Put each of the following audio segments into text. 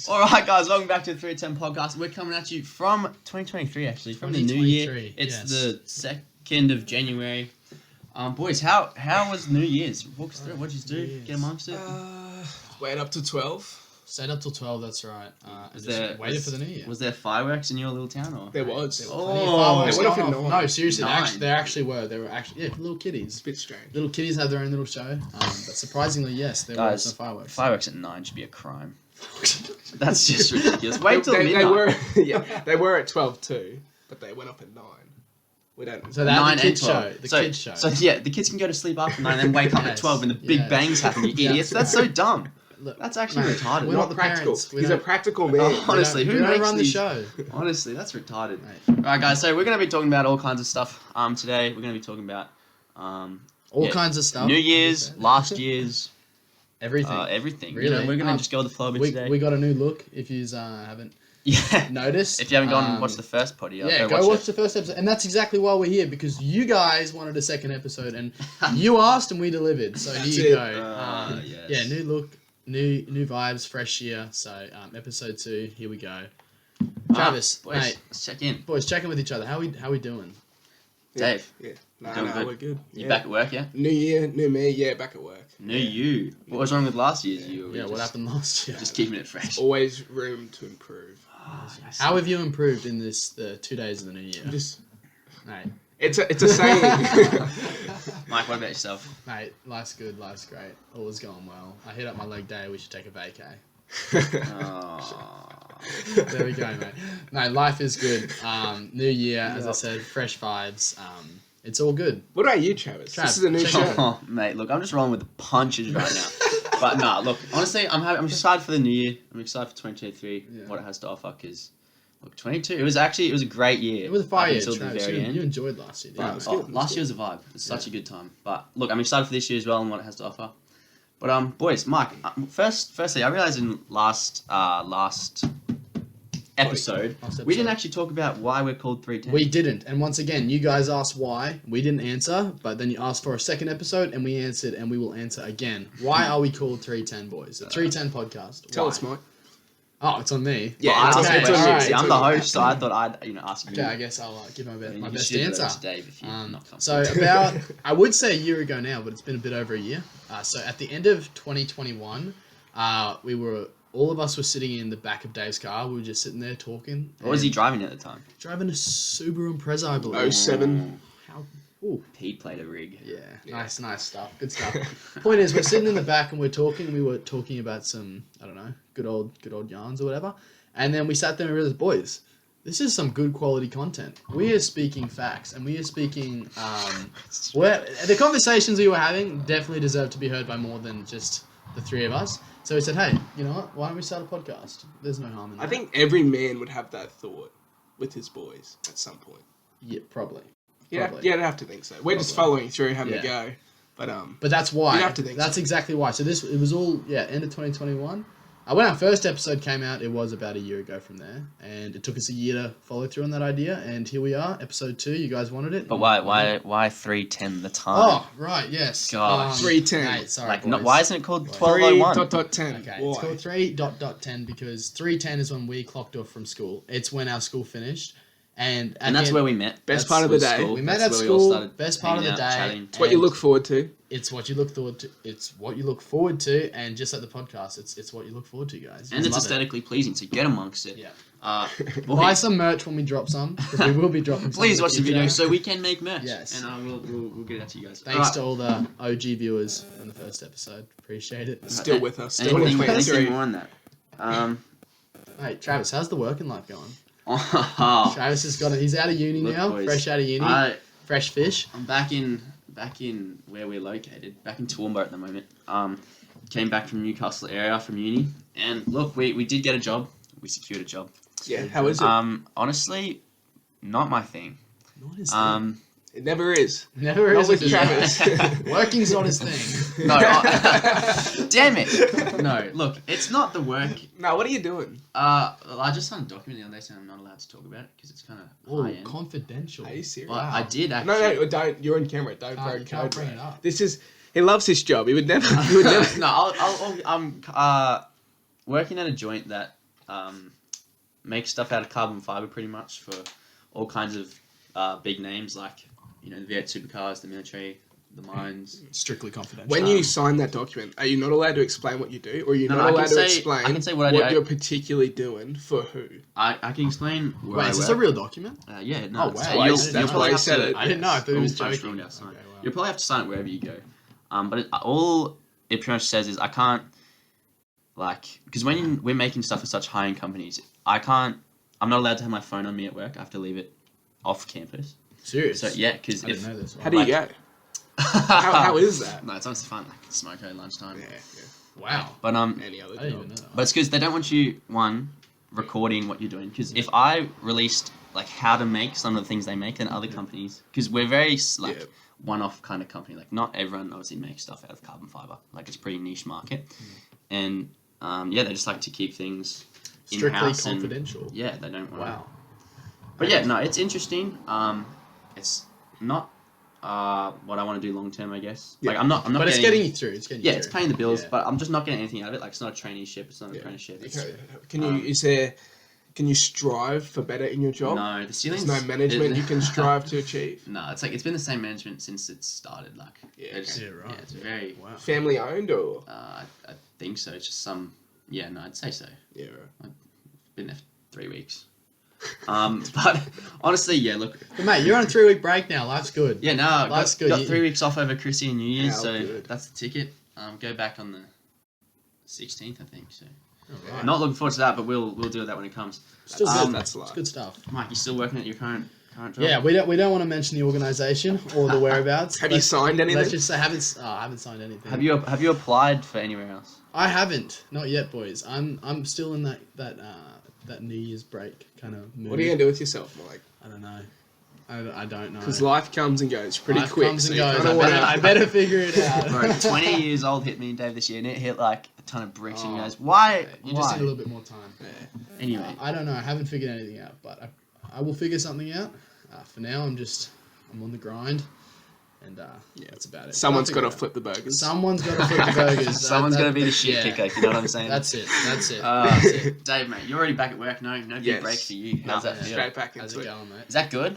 All right, guys, welcome back to the 310 podcast. We're coming at you from 2023, actually, from the new year. It's the 2nd of January. Boys, how was New Year's? Walk us through it. What'd you do? Get amongst it? Wait up to 12. Stayed up till 12, that's right. Waited for the New Year. Was there fireworks in your little town? Or? There was. They went off at 9. No, seriously, Nine. they actually were. They were actually, little kiddies. It's a bit strange. Little kiddies had their own little show. But surprisingly, yes, there were some fireworks. Fireworks at 9 should be a crime. That's just ridiculous. Wait till midnight. They were at 12 too, but they went up at 9. We don't. So that's the kids show. Kids show. So yeah, the kids can go to sleep after 9 and then wake up at 12 when the big bangs happen. You idiots. That's so dumb. Look, that's actually retarded. We're not the practical. Parents. He's a practical man. Honestly, who makes run the show? Honestly, that's retarded. Alright, guys, so we're going to be talking about all kinds of stuff today. We're going to be talking about all kinds of stuff. New Year's, last year's, everything. Everything. Really? We're going to just go with the flow a bit today. We got a new look, if you haven't noticed. If you haven't gone and watched the first potty, go watch the first episode. And that's exactly why we're here, because you guys wanted a second episode, and you asked and we delivered. So here you go. Yes. Yeah, new look. New vibes, fresh year. So, episode 2, here we go. Travis, boys, mate, let's check in. Boys, check in with each other. How we doing? Dave. Yeah. We're good. You back at work, yeah? New year, new me. Yeah, back at work. New you. What was wrong with last year's you? Yeah, what happened last year? Just keeping it fresh. Always room to improve. How have you improved in the 2 days of the new year? Mate. It's a saying. Mike, what about yourself? Mate, life's good, life's great. All is going well. I hit up my leg day, we should take a vacay. There we go, mate. No, life is good. New year, as I said, fresh vibes. It's all good. What about you, Travis? This is a new show. Oh, mate, look, I'm just rolling with the punches right now. But nah, look, honestly, I'm excited for the new year. I'm excited for 2023, what it has to offer, because... Look, 22. It was a great year. It was a fire year. Until the very end. You enjoyed last year. Last year was a vibe. It was such a good time. But look, I'm excited for this year as well and what it has to offer. But boys, Mike, firstly, I realized in last episode, we didn't actually talk about why we're called 310. We didn't. And once again, you guys asked why. We didn't answer, but then you asked for a second episode and we answered, and we will answer again. Why are we called 310 boys? The 310 podcast. Tell us, Mike. Oh, it's on me. Yeah, I'm the host, so I thought I'd ask you. Okay, I guess I'll give my best answer. Dave, if you're not so about, I would say a year ago now, but it's been a bit over a year. So at the end of 2021, all of us were sitting in the back of Dave's car. We were just sitting there talking. What was he driving at the time? Driving a Subaru Impreza, I believe. 07. He played a rig. Yeah. Nice stuff. Good stuff. Point is, we're sitting in the back and we're talking. We were talking about some, I don't know, good old yarns or whatever. And then we sat there and realized, boys, this is some good quality content. We are speaking facts, and we are speaking. The conversations we were having definitely deserve to be heard by more than just the three of us. So we said, hey, you know what? Why don't we start a podcast? There's no harm in that. I think every man would have that thought with his boys at some point. Yeah, probably. Yeah, I'd have to think so. We're just following through, having a go. But that's why. You'd have to think that's exactly why. So it was all, end of 2021. When our first episode came out, it was about a year ago from there. And it took us a year to follow through on that idea. And here we are, episode 2. You guys wanted it. But why 310 the time? Oh, right, yes. Gosh. 310. Mate, sorry, boys. Why isn't it called 1201? 3.10. Okay, it's called 3.10 because 3:10 is when we clocked off from school. It's when our school finished. And that's where we met. Best part of the day. We met at school. Best part of the day. It's what you look forward to. It's what you look forward to. It's what you look forward to. And just like the podcast, it's what you look forward to, guys. And it's aesthetically pleasing, so get amongst it. Yeah. Buy some merch when we drop some, because we will be dropping some. Please watch the video so we can make merch. Yes. And we'll get it out to you guys. Thanks to all the OG viewers from the first episode. Appreciate it. Still with us. Anything more on that? Hey, Travis, how's the working life going? Oh. Travis has got it. He's out of uni now. Boys, fresh out of uni. Fresh fish. I'm back in where we're located. Back in Toowoomba at the moment. Came back from Newcastle area from uni, and look, we did get a job. We secured a job. Yeah. How is it? Honestly, not my thing. Not his thing. It never is. Never is with Travis. Working's not his thing. No. Damn it. No, look, it's not the work. No, what are you doing? I just signed a document the other day saying I'm not allowed to talk about it because it's kind of high end. Confidential. Are you serious? But I did actually. No, don't. You're on camera. Don't bring it up. He loves his job. He would never. No, I'm working at a joint that make stuff out of carbon fiber pretty much for all kinds of big names like, the V8 supercars, the military, the mines. Strictly confidential. When you sign that document, are you not allowed to explain what you do, or are you No, not I allowed can to say- explain I can say what I do. you're particularly doing for who? I can explain where Wait, I is this work. a real document? Yeah, no. Oh, it's- wow. You'll, That's you'll why probably you have said to, it. I didn't know. I thought he was I'll just joking. rule it out, Okay, wow. You'll probably have to sign it wherever you go. But all it pretty much says is I can't, because when we're making stuff for such high-end companies, I'm not allowed to have my phone on me at work. I have to leave it off campus. Serious? So yeah, because I didn't know this. How do you go? How is that? No, it's honestly fun. Like smoke at lunchtime. Yeah. Wow. But Any other I didn't job? even know that. But it's because they don't want you recording what you're doing. Because if I released how to make some of the things they make, then other companies, because we're very Yeah. one-off kind of company. Like not everyone obviously makes stuff out of carbon fiber. Like it's a pretty niche market, and they just like to keep things Strictly in-house and- confidential. yeah, they don't want. Wow. But yeah, no, it's interesting. It's not what I want to do long term, I guess. Yeah. Like I'm not. But it's getting you through. It's getting you Yeah, through. it's paying the bills, Yeah. but I'm just not getting anything out of it. Like it's not a traineeship. It's not an Yeah. apprenticeship. It's, Okay. Can you strive for better in your job? no, the ceiling's There's no management you can strive to achieve. No, it's been the same management since it started. Like Yeah, it's, okay. Yeah, right. it's very. Wow. Family owned or? I think so. It's just some. Yeah, no, I'd say so. Yeah, right. Been there for 3 weeks. But honestly, yeah. Look, But mate, you're on a 3-week break now. Life's good. yeah, no, That's good. got You- 3 weeks off over Chrissy and New Year's, How so good. that's the ticket. Go back on the 16th, I think. So Alright. not looking forward to that, but we'll deal with that when it comes. Still Um, good. That's It's life. good stuff. Mike, you still working at your current job? Yeah, we don't want to mention the organisation or the whereabouts. Have you signed anything? Let's just say I haven't signed anything. Have you applied for anywhere else? I haven't. Not yet, boys. I'm still in that New Year's break kind of mood. What are you gonna do with yourself, Mike? I don't know. I don't know. Because life comes and goes pretty Life quick. comes so and you goes. kinda wanna- I better figure it out. Bro, 20 years old hit me and Dave this year, and it hit like a ton of bricks. And you guys, why? You just Why? need a little bit more time. Anyway, I don't know. I haven't figured anything out, but I will figure something out. For now, I'm on the grind, and that's about it. Someone's I'll got to figure it flip the burgers. Someone's got to flip the burgers. someone's gonna be the shit yeah. kicker. You know what I'm saying? That's it. That's it. Dave, mate, you're already back at work. No big Yes. break for you. How's that Yeah. feel? Straight back How's into it it. going, mate? Is that good?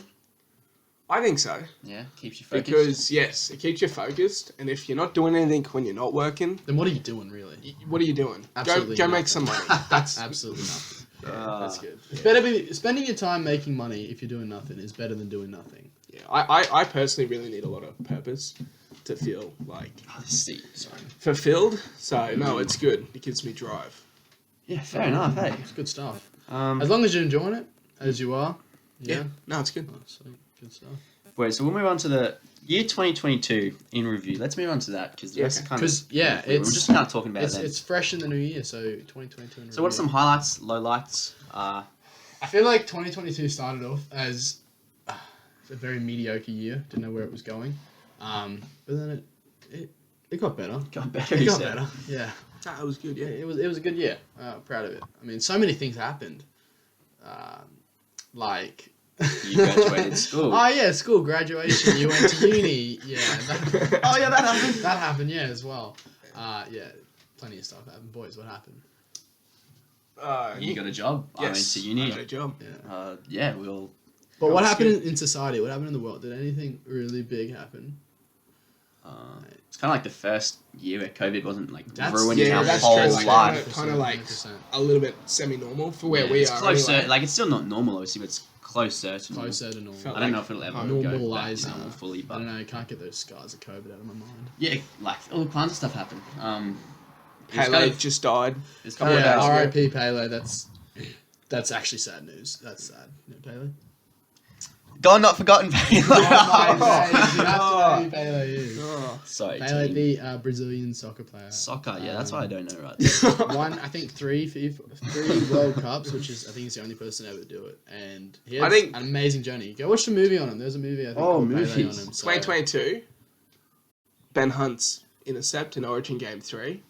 I think so. Yeah, keeps you focused. Because, yes, it keeps you focused. And if you're not doing anything when you're not working, Then what are you doing, really? what are you doing? Absolutely Go make nothing. some money. That's Absolutely nothing. Yeah, that's good. yeah. It's better be spending your time making money if you're doing nothing is better than doing nothing. yeah. I personally really need a lot of purpose to feel like Oh, this seat. Sorry. fulfilled. So no, it's good. It gives me drive. Yeah, fair enough. Hey. It's good stuff. Um, As long as you're enjoying it, as you are. Yeah. No, it's good. Oh, sweet. Good stuff. wait, so we'll move on to the year 2022 in review. Let's move on to that because that's kind of. Because yeah, we're it's just kind of talking about it's, that. it's fresh in the new year, so 2022. in So what are some review. highlights, lowlights? I feel like 2022 started off as a very mediocre year. Didn't know where it was going, but then it got better. Got better. It he got said. better. Yeah, That was good. yeah. Yeah. It was a good year. Proud of it. I mean, so many things happened. Like. You graduated school. Oh yeah, school graduation. You went to uni. Yeah. Oh yeah, that happened. That happened. Yeah, as well. Yeah, plenty of stuff happened. Boys, what happened? You got a job. Yes, I went to uni. I got a job. Yeah. Yeah, we'll. But what That's happened in society? What happened in the world? Did anything really big happen? It's kind of like the first year where COVID wasn't like That's- ruining yeah, our that's whole true, like, life. Kinda like 100%. A little bit semi-normal for where Yeah, we it's are. closer. anyway. Like it's still not normal, obviously, but it's closer to normal. Closer to normal. Felt I don't know if it'll ever go back Normalise to normal fully, I but don't know. You can't get those scars of COVID out of my mind. yeah, like all kinds of stuff happened. It's Pele kind of- just died. it's kind of Yeah, about- R.I.P. Pele. That's actually sad news. That's sad. Yeah, Pele. Gone, not forgotten. Pele. Oh my days, you have to know who Pele is. Oh. Sorry, Pele, team. the Brazilian soccer player. Soccer. Yeah, that's why I don't know right. Won, I think, three World Cups, which is, I think, he's the only person ever to do it. And he has I think- an amazing journey. Go watch the movie on him. There's a movie, I think, Oh, called Pele on movies. him. So, 2022, Ben Hunt's intercept in Origin Game 3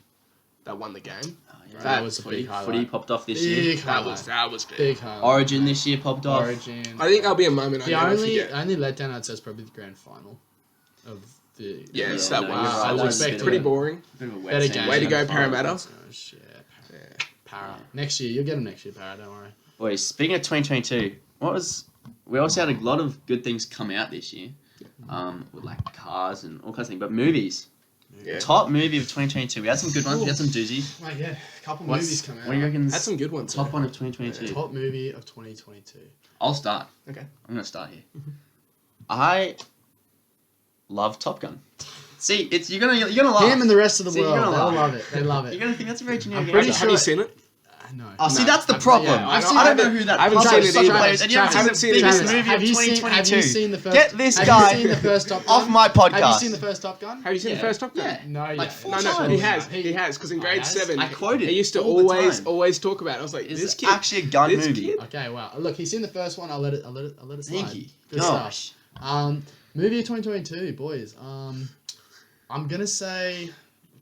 that won the game. that was a footy, big highlight. footy popped off this year. Big highlight. That was big. Big highlight. Origin this year popped off. Origin. I think that'll be a moment I The never only forget. letdown I'd say is probably the grand final of the. Yes, Yeah, that no, was. you're right. That That was was a bit pretty of a- boring. Bit of a wet Better sandwich. game. Way to go, Oh, Parramatta. that's- Yeah. Para. Next year, you'll get him next year, Para. Don't worry. Boys, speaking of 2022, we also had a lot of good things come out this year, with like cars and all kinds of things. But movies, top movie of 2022. We had some good ones. We had some doozies. Mate, yeah, a couple movies come out. What do you reckon? Had some good ones. Top one of 2022. Top movie of 2022. I'll start. Okay. I'm gonna start here. I love Top Gun. See, you're gonna laugh. Him and the rest of the See, you're world, gonna they'll laugh. love it. They love it. You're gonna think that's a very generic I'm pretty answer. sure- Have you seen it? No. Oh, see, No. that's the problem. Yeah, I I don't know who that. I haven't Travis, seen it such a either. player, and you haven't Travis, seen the biggest Travis, movie Have of you 2022. seen the first? Get this have guy you seen the first Top Gun? off my podcast. Have you seen the first Top Gun? Have you seen the first Top Gun? Yeah. No, Like yeah. four No, times. he has. He has, because in grade has? 7, I quoted he used to all the time. always talk about it. I was like, It's this kid. actually a gun this movie. kid- Okay, wow. Look, he's seen the first one. I'll let it slide. Thank you. Good Gosh. stuff. Movie of 2022, boys. I'm gonna say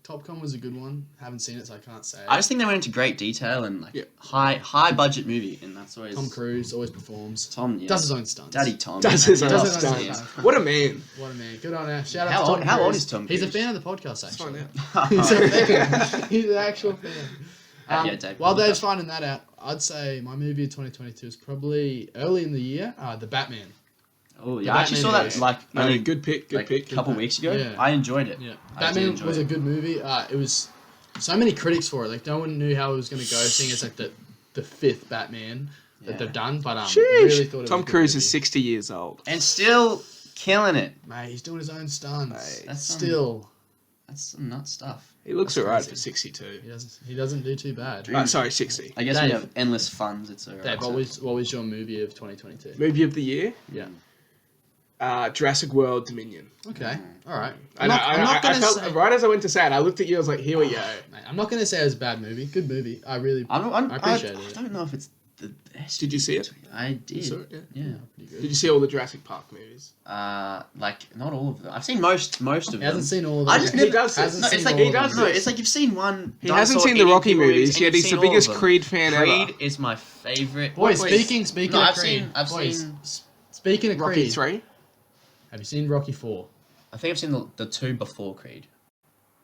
Top Gun was a good one. Haven't seen it, so I can't say. I just think they went into great detail and like Yeah. high budget movie, and that's always Tom Cruise always performs. Tom, yeah. Does his own stunts. Daddy Tom. Does his own Does his own stunts. stunts. What a man. What a man. Good on him. Shout How out to old- Tom how Cruise. old is Tom He's a Cruise? fan of the podcast, Let's find actually. out. He's a fan. He's an actual fan. Yeah, Dave, While look Dave's up. finding that out, I'd say my movie of 2022 is probably early in the year, The Batman. Oh The yeah, I actually saw Batman that movie. like No, only good pick. Good like pick. a couple weeks ago. Yeah. I enjoyed it. Yeah, I did Batman enjoy was it. a good movie. It was so many critics for it. Like no one knew how it was going to go. Seeing it's like the fifth Batman that Yeah. they've done, but Sheesh. really thought it Tom was a good Cruise is movie. 60 years old. And still killing it. Mate, he's doing his own stunts. Mate. That's some- Still, That's some nut stuff. He looks That's alright crazy. for 62. he doesn't do too bad. Sorry, 60. I guess we Dave. have endless funds. It's alright. Dave, what was your movie of 2022? Movie of the year? Yeah. Jurassic World Dominion. Okay. All right. I know, I felt, say, right as I went to say it, I looked at you, I was like, here we go. mate, I'm not gonna say it was a bad movie. Good movie. I appreciate I it. don't know if it's the best. Did you see it? I did. You saw it, yeah? Yeah. Pretty good. Did you see all the Jurassic Park movies? Like not all of them. I've seen most of He them. hasn't seen all of I them. just He never. does. Hasn't No, seen it's like all he of them. does. No, it's like you've seen one. He hasn't dinosaur seen the eating Rocky people movies, and yet you've he's the seen all of biggest them. Creed fan Creed ever. is my favorite. Boys, Wait, speaking no, of I've Creed, seen. I've boys, seen. speaking of Rocky Creed, 3? have you seen Rocky 4? I think I've seen the two before Creed.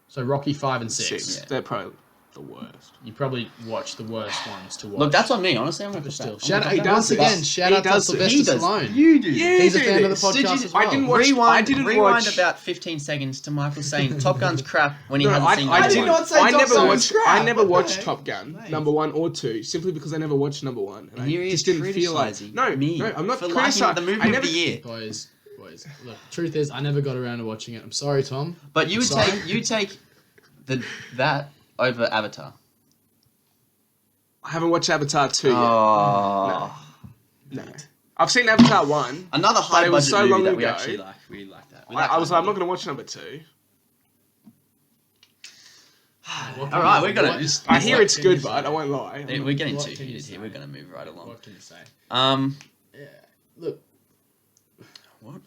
So Rocky 5 and 6. 6. Yeah. They're probably the worst. You probably watched the worst ones to watch. Look, that's on me. Honestly, I'm gonna But put still, that. shout out, He does once this. again, shout He out to does this. Sylvester He does. Stallone. You do. He's a do fan of the this. podcast Did you- as well. I didn't watch. Rewind, I didn't rewind watch. about 15 seconds to Michael saying Top Gun's crap when he No, hasn't seen I number did one. not say I Top never Gun's watched. crap. I never What the watched heck? Top Gun Mate. number 1 or 2 simply because I never watched number 1. And here he just is didn't feel like. criticising No, me no, I'm not for liking criticizing the movie I of never. the year. Boys, look, truth is, I never got around to watching it. I'm sorry, Tom. But you would Sorry? take that over Avatar. I haven't watched Avatar 2 yet. Oh. No. I've seen Avatar 1. Another But high it was budget so movie long that we ago. actually like. We like that. We I was like, I'm not going going to watch number 2. All right, we're gonna. I hear what it's can good, you but say? I won't lie. We're getting What too can you heated here. say? We're gonna move right along. What can you say? Yeah. Look.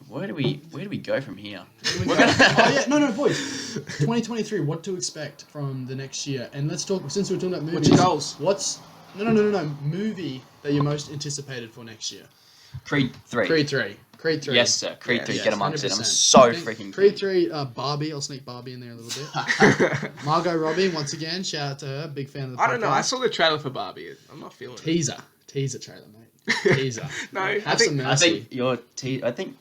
Where do we go from here? We're gonna- oh yeah, no, boys. 2023. What to expect from the next year? And let's talk. Since we're talking about movies, What's your goals? What's no movie that you're most anticipated for next year? Creed 3. Creed 3. Creed 3. Yes, sir. Creed Yes, 3. yes, Get amongst it. I'm 100%. so I think freaking Creed keen. 3. Barbie. I'll sneak Barbie in there a little bit. Margot Robbie. Once again, shout out to her. Big fan of the podcast. I don't know. I saw the trailer for Barbie. I'm not feeling it. Teaser trailer, mate. Teaser. No, Have I think- some I mercy. think your I think.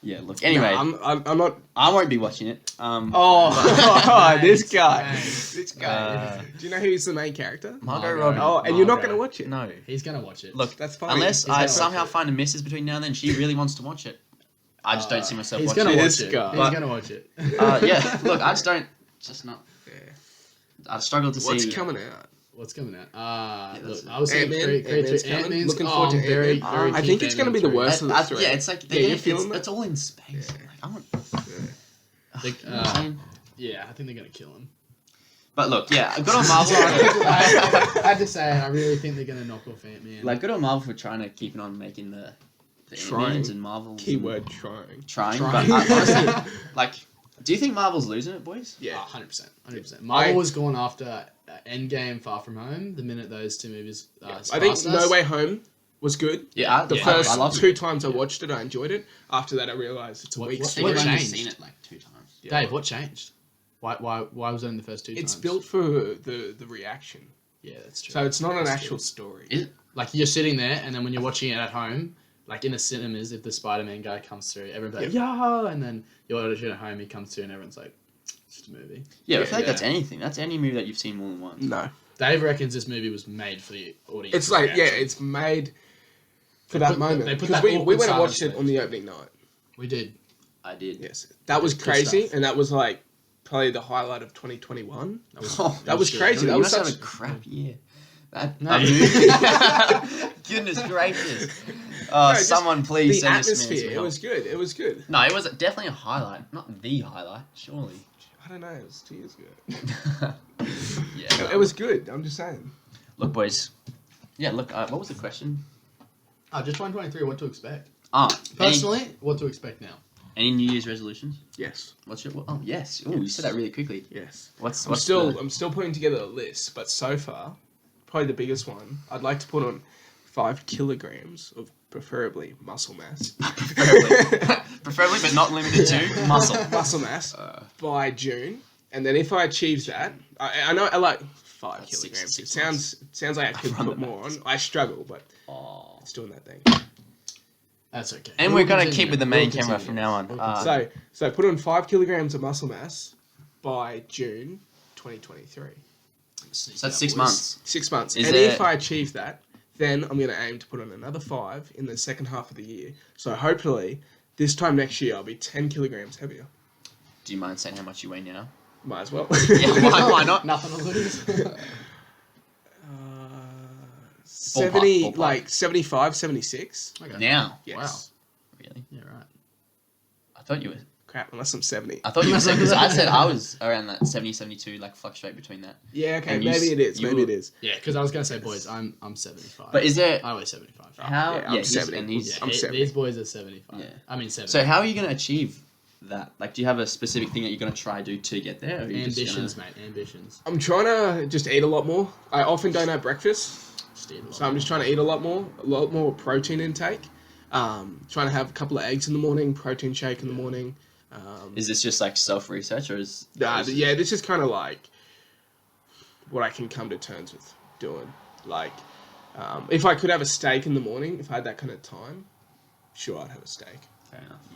Yeah. Look. Anyway, No, I'm not. I won't be watching it. Oh, this guy. Mate. This guy. Do you know who's the main character? Margot Margot. Robbie. Oh, and you're not Margot. going to watch it? No. He's gonna watch it. Look, That's fine. unless He's I gonna somehow watch it. find a missus between now and then, she really wants to watch it. I just don't see myself He's watching gonna it. watch This it. guy. He's But- gonna watch it. Yeah. Look, I just don't. Just not. Yeah. I've struggled to What's see. coming out? What's coming out? that's Look, it. I was saying Ant-Man? Creed 3. Ant-Man's coming. Ant-Man's Looking forward to very, Ant-Man. very I keen think for it's gonna Ant-Man be the 3. worst of the three. Yeah, it's like Yeah, you feeling that? it's all in space. Yeah. Like, I want. Like, You know what I'm saying? Yeah, I think they're gonna kill him. But look, yeah, good on Marvel. I had to say, I really think they're gonna knock off Ant-Man. Like, good on Marvel for trying to keep on making the Trying. Ant-Mans and Marvels. Keyword trying. Trying. Trying. But honestly, like, do you think Marvel's losing it, boys? Yeah. 100%. 100%. Marvel was going after Endgame, Far From Home, the minute those two movies I think passed No us. Way Home was good. Yeah, The yeah, first I love two it. times I watched it, I enjoyed it. After that, I realised it's a What- weak what- I think story. I've only changed? seen it like 2 times. Yeah. Dave, what changed? Why was it in the first two It's times? built for the reaction. Yeah, that's true. So it's not an That's actual true. story. Is it? Like, you're sitting there, and then when you're watching it at home, like in the cinemas, if the Spider-Man guy comes through, everyone's like, yeah, and then you're watching it at home, he comes through, and everyone's like, it's just a movie. Yeah, I Yeah, feel like yeah. that's anything. That's any movie that you've seen more than once. No. Dave reckons this movie was made for the audience. It's like, yeah, reaction. it's made for They that put- moment. they put Because that we awkward went and watched silence it on the opening night. We did. I did. Yes. That was Good crazy, stuff. and that was like probably the highlight of 2021. That was, Oh, That was good. crazy. You That was must have such... a crap year. That No. Goodness gracious. No, just Someone please The send this man some atmosphere, it help. was good. It was good. No, it was definitely a highlight. Not the highlight, surely. I don't know. It was 2 years ago. Yeah. It was good. I'm just saying. Look, boys. Yeah, look, what was the question? Oh, just 2023, what to expect. Any Personally, what to expect now. New Year's resolutions? Yes. What's your... Oh, yes. Oh, you said that really quickly. Yes. What's I'm still the- putting together a list, but so far, probably the biggest one, I'd like to put on 5 kilograms of preferably muscle mass. Preferably, but not limited to muscle. Muscle mass by June, and then if I achieve that, I know I like 5 That's kilograms. six It sounds like I could Run put the more on. maths. I struggle, but Oh. it's doing that thing. That's okay. And We'll we're going to continue. keep with the main We'll camera continue. from now on. We'll continue. So put on 5 kilograms of muscle mass by June 2023. So that's 6 months. 6 months. Is And there- if I achieve that, then I'm going to aim to put on another 5 in the second half of the year. So hopefully, this time next year, I'll be 10 kilograms heavier. Do you mind saying how much you weigh now? Might as well. Yeah, why not? Nothing to lose. 70, Ballpark. like 75, 76. Okay. Now? Yes. Really? Yeah, right. I thought you were... Crap, unless I'm 70. I thought you were saying... Because I said I was around that 70, 72, like fluctuate between that. Yeah, okay, And you maybe s- it is. you Maybe were- it is. Yeah, because I was going to say, boys, I'm 75. But is there... I weigh 75. How... yeah, I'm he's- 70. and he's- Yeah, I'm 70. these boys are 75. Yeah. I mean 70. So how are you going to achieve that? Like, do you have a specific thing that you're going to try to do to get there? Or are you just Ambitions, gonna... mate. Ambitions. I'm trying to just eat a lot more. I often don't have breakfast. Just eat a lot. So I'm just trying to eat a lot more protein intake. Trying to have a couple of eggs in the morning, protein shake in the morning. Is this just like self-research or is... Yeah, this is kind of like what I can come to terms with doing. Like, if I could have a steak in the morning, if I had that kind of time, sure, I'd have a steak. Fair enough.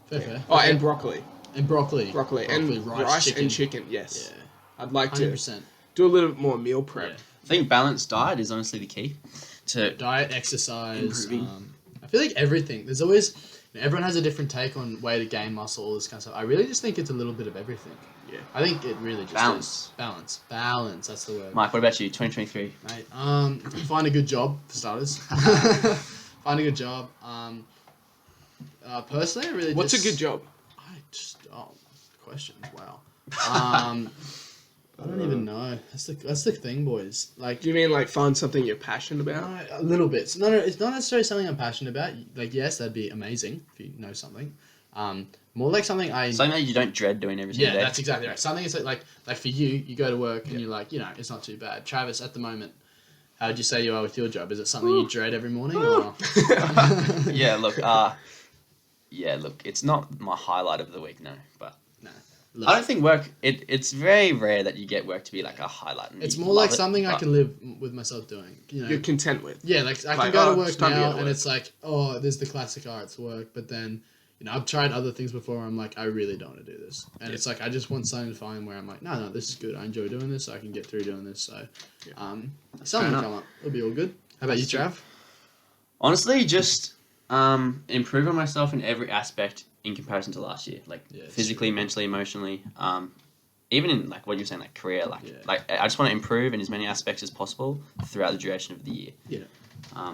Fair. Oh, and broccoli. And broccoli. Broccoli and rice and chicken, yes. Yeah. I'd like to 100%. do a little bit more meal prep. Yeah. I think balanced diet is honestly the key to... Diet, exercise. Improving. I feel like everything. There's always... everyone has a different take on way to gain muscle, all this kind of stuff. I really just think it's a little bit of everything. Yeah. I think it really just Balance. is. Balance, that's the word. Mike, what about you? 2023? Mate, find a good job, for starters. Find a good job. Personally, I really What's just... a good job? Questions, wow. I don't even know. That's the thing, boys. Like, Do you mean like find something you're passionate about? a little bit. No, it's not necessarily something I'm passionate about. Like, yes, that'd be amazing if you know something. More like something I... Something that you don't dread doing every single Yeah, day. that's exactly right. Something is like for you go to work and you're like, it's not too bad. Travis, at the moment, how would you say you are with your job? Is it something you dread every morning? Or? Yeah, look, it's not my highlight of the week, no. But Nah. I don't think work. It's very rare that you get work to be like a highlight. And It's you more love like it, something I but- can live with myself doing. You're content with. Yeah, like I can Like, go to it's work time to now, go to and work. it's like, oh, there's the classic, it's work. But then, I've tried other things before. Where I'm like, I really don't want to do this, and it's like I just want something to find where I'm like, no, this is good. I enjoy doing this. I can get through doing this. So, something will enough. come up. It'll be all good. How about you, Trav? Honestly, just improve on myself in every aspect in comparison to last year, like Yeah, it's physically, true. mentally, emotionally. Even in like what you're saying, like career, like Yeah. like I just want to improve in as many aspects as possible throughout the duration of the year. Yeah. Well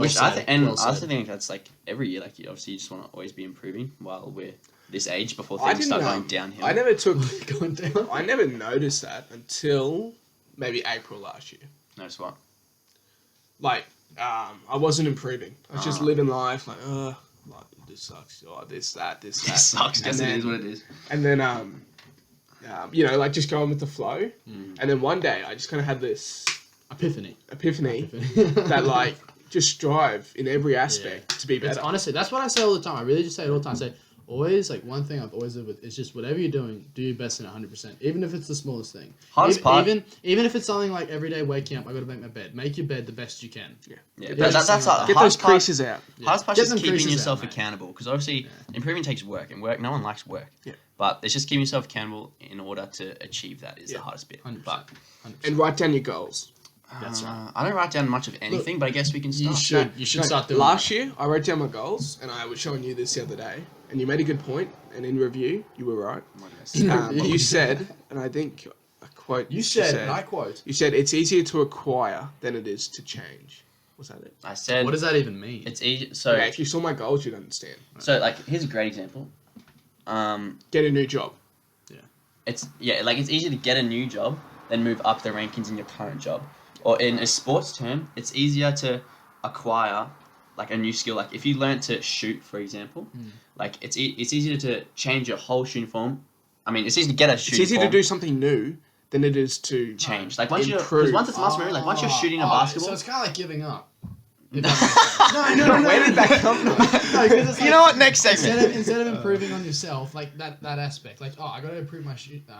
Which I said, think, and well I also said. think that's like every year, like you obviously just want to always be improving while we're this age before I things didn't start going downhill. I never took. Going down. I never noticed that until maybe April last year. Notice what? Like, I wasn't improving. I was just living life like, this sucks. Oh, this, that. This sucks. Guess And it is then- what it is. And then, like just going with the flow. And then one day I just kind of had this Epiphany. epiphany that like just strive in every aspect to be It's better. honestly, that's what I say all the time. I really just say it all the time. I say, always, like, one thing I've always lived with is just whatever you're doing, do your best in 100%, even if it's the smallest thing. Hardest part. Even if it's something like every day waking up, I got to make my bed. Make your bed the best you can. Yeah, that's Get those creases out. Hardest part Get is them keeping creases yourself out, mate. accountable, because obviously improving takes work, and no one likes work. Yeah. But it's just keeping yourself accountable in order to achieve that is the hardest bit. 100%. But 100%. And write down your goals. That's right. I don't write down much of anything, but I guess we can start. You should start doing Last year, I wrote down my goals, and I was showing you this the other day, and you made a good point, and in review, you were right. You said, and I think a quote You said, and I quote, you said, it's easier to acquire than it is to change. Was that it? I said, what does that even mean? it's easy. So, Okay, if you saw my goals, you'd understand. like, here's a great example. Get a new job. It's easier to get a new job than move up the rankings in your current job. Or in a sports term, it's easier to acquire like a new skill. Like if you learn to shoot, for example, like it's easier to change your whole shooting form. I mean, it's easy to get a shooting It's easier form. to do something new than it is to change. Like once improve. once it's muscle memory, like once you're shooting a basketball. So it's kind of like giving up. If that makes sense. No. Where did that come from? No, 'cause it's like, You know what? Next segment. Instead of improving on yourself, like that aspect, like I got to improve my shoot. No.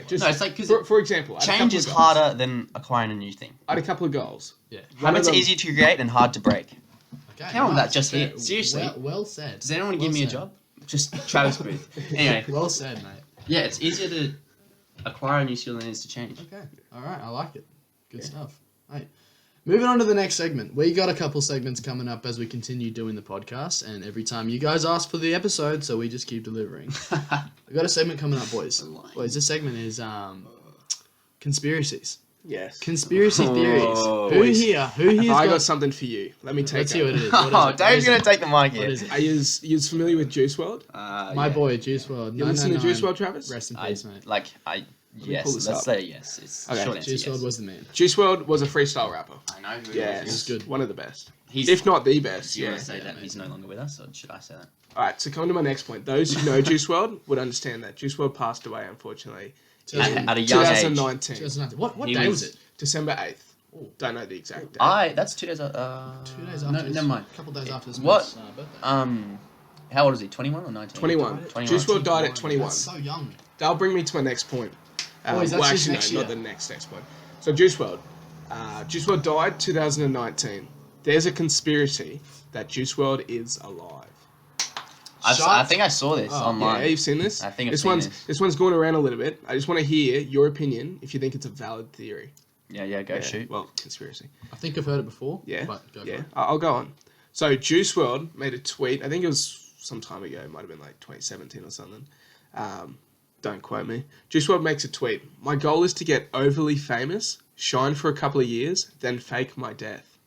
Just No, it's like because for example, I had a change couple is of goals. harder than acquiring a new thing. I had a couple of goals. Yeah. One of Habits are them- easy to create and hard to break. Okay, Come on with that nice. just Okay, here. Seriously. Well said. Does anyone want to Well give me a said. job? Just Travis Booth. Anyway, Well said, mate. yeah, it's easier to acquire a new skill than it is to change. Okay. All right. I like it. Good stuff. Right. Moving on to the next segment. We got a couple segments coming up as we continue doing the podcast, and every time you guys ask for the episode, so we just keep delivering. We got a segment coming up, boys. Boys, this segment is conspiracies. Yes. Conspiracy theories. Oh, Who boys. here's I got got... something for you. Let me take Let's see what it. it is. What is Oh, it? Dave's going to take the mic What here. is it? Are you familiar with Juice Wrld? My boy, Juice Wrld. You listen to 999. Juice Wrld, Travis? Rest in peace, mate. Yes, pull this let's up. say yes. It's Okay. short answer, Juice yes. Wrld was the man. Juice Wrld was a freestyle rapper. I know who Yes. he was. good. One of the best. He's, If not the best, do you yeah. want to say that mate. he's no longer with us, or should I say that? Alright, so coming to my next point. Those who know Juice Wrld would understand that. Juice Wrld passed away, unfortunately. At a young age. 2019. 2019. What He day was- was it? December 8th. Ooh. Don't know the exact date. That's 2 days. 2 days No, after. never mind. A couple days after his What? mate's, birthday. How old is he? 21 or 19? 21. 21. Juice Wrld died at 21. That's so young. That'll bring me to my next point. Boys, that's just next not year. the next point. So Juice Wrld. Juice Wrld died 2019. There's a conspiracy that Juice Wrld is alive. I think I saw this online. Yeah, you've seen this? I think I've this seen one's this. This one's going around a little bit. I just want to hear your opinion if you think it's a valid theory. Yeah, go shoot. Well, conspiracy. I think I've heard it before. Yeah. But go for Yeah. it. I'll go on. So Juice Wrld made a tweet. I think it was some time ago. It might have been like 2017 or something. Don't quote me. Juice Wrld makes a tweet. My goal is to get overly famous, shine for a couple of years, then fake my death.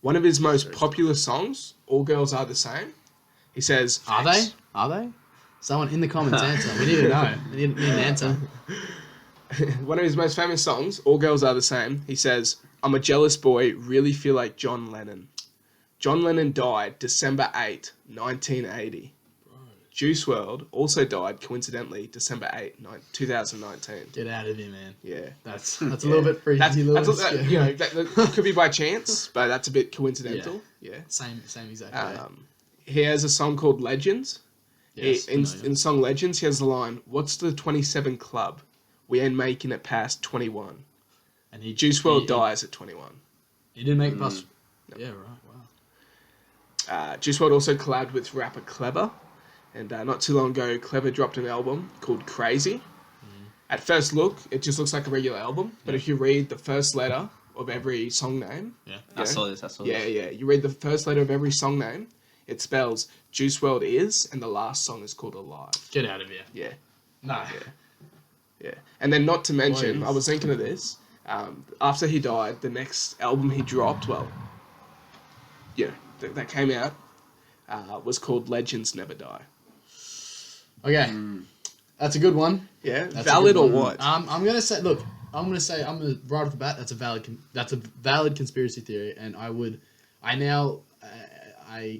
One of his most popular songs, All Girls Are the Same. He says, Are they? Are they? Someone in the comments answer. We need to know. We need an answer. One of his most famous songs, All Girls Are the Same, he says, I'm a jealous boy, really feel like John Lennon. John Lennon died December 8, 1980. Juice Wrld also died, coincidentally, December 8, 2019. Get out of here, man. Yeah. That's a little bit freaky. That's, Scary. that could be by chance, but that's a bit coincidental. Yeah. Same exact way. He has a song called Legends. Yes, in familiar. the song Legends, he has the line, "What's the 27 club? We ain't making it past 21." And Juice Wrld dies at 21. He didn't make it past. Yeah, right. Wow. Juice Wrld also collabed with rapper Clever, and not too long ago, Clever dropped an album called Crazy. At first look, it just looks like a regular album, but if you read the first letter of every song name, I saw this. yeah, you read the first letter of every song name, it spells Juice Wrld is, and the last song is called Alive. Get out of here. Yeah. No. Yeah, and then not to mention, Boys. I was thinking of this. After he died, the next album he dropped, that came out, was called Legends Never Die. Okay. That's a good one. Yeah, That's a valid good or one. what? I'm gonna say. Look, I'm gonna right off the bat. That's a valid conspiracy theory, and I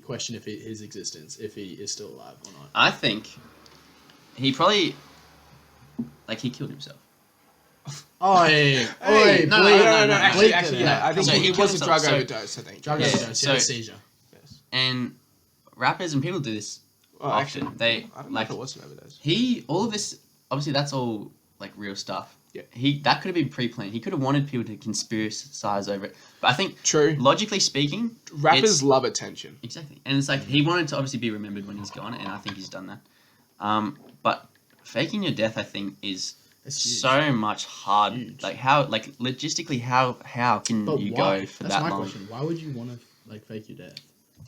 question his existence, if he is still alive or not. I think he probably he killed himself. Oh, Hey, no, actually, yeah. I think So it he was killed a himself, drug so- overdose, I think. Drug Yeah, overdose, he had a so- seizure. And rappers and people do this often. Actually, They I don't know if it was an overdose. all of this, obviously that's all like real stuff. Yeah. That could have been pre-planned. He could have wanted people to conspiracize over it. But I think, True. logically speaking, Rappers love attention. exactly. And it's like, he wanted to obviously be remembered when he's gone, and I think he's done that. But faking your death, I think, is so much hard. Huge. Like, logistically, how can you go for That's that my long? question. Why would you want to like fake your death?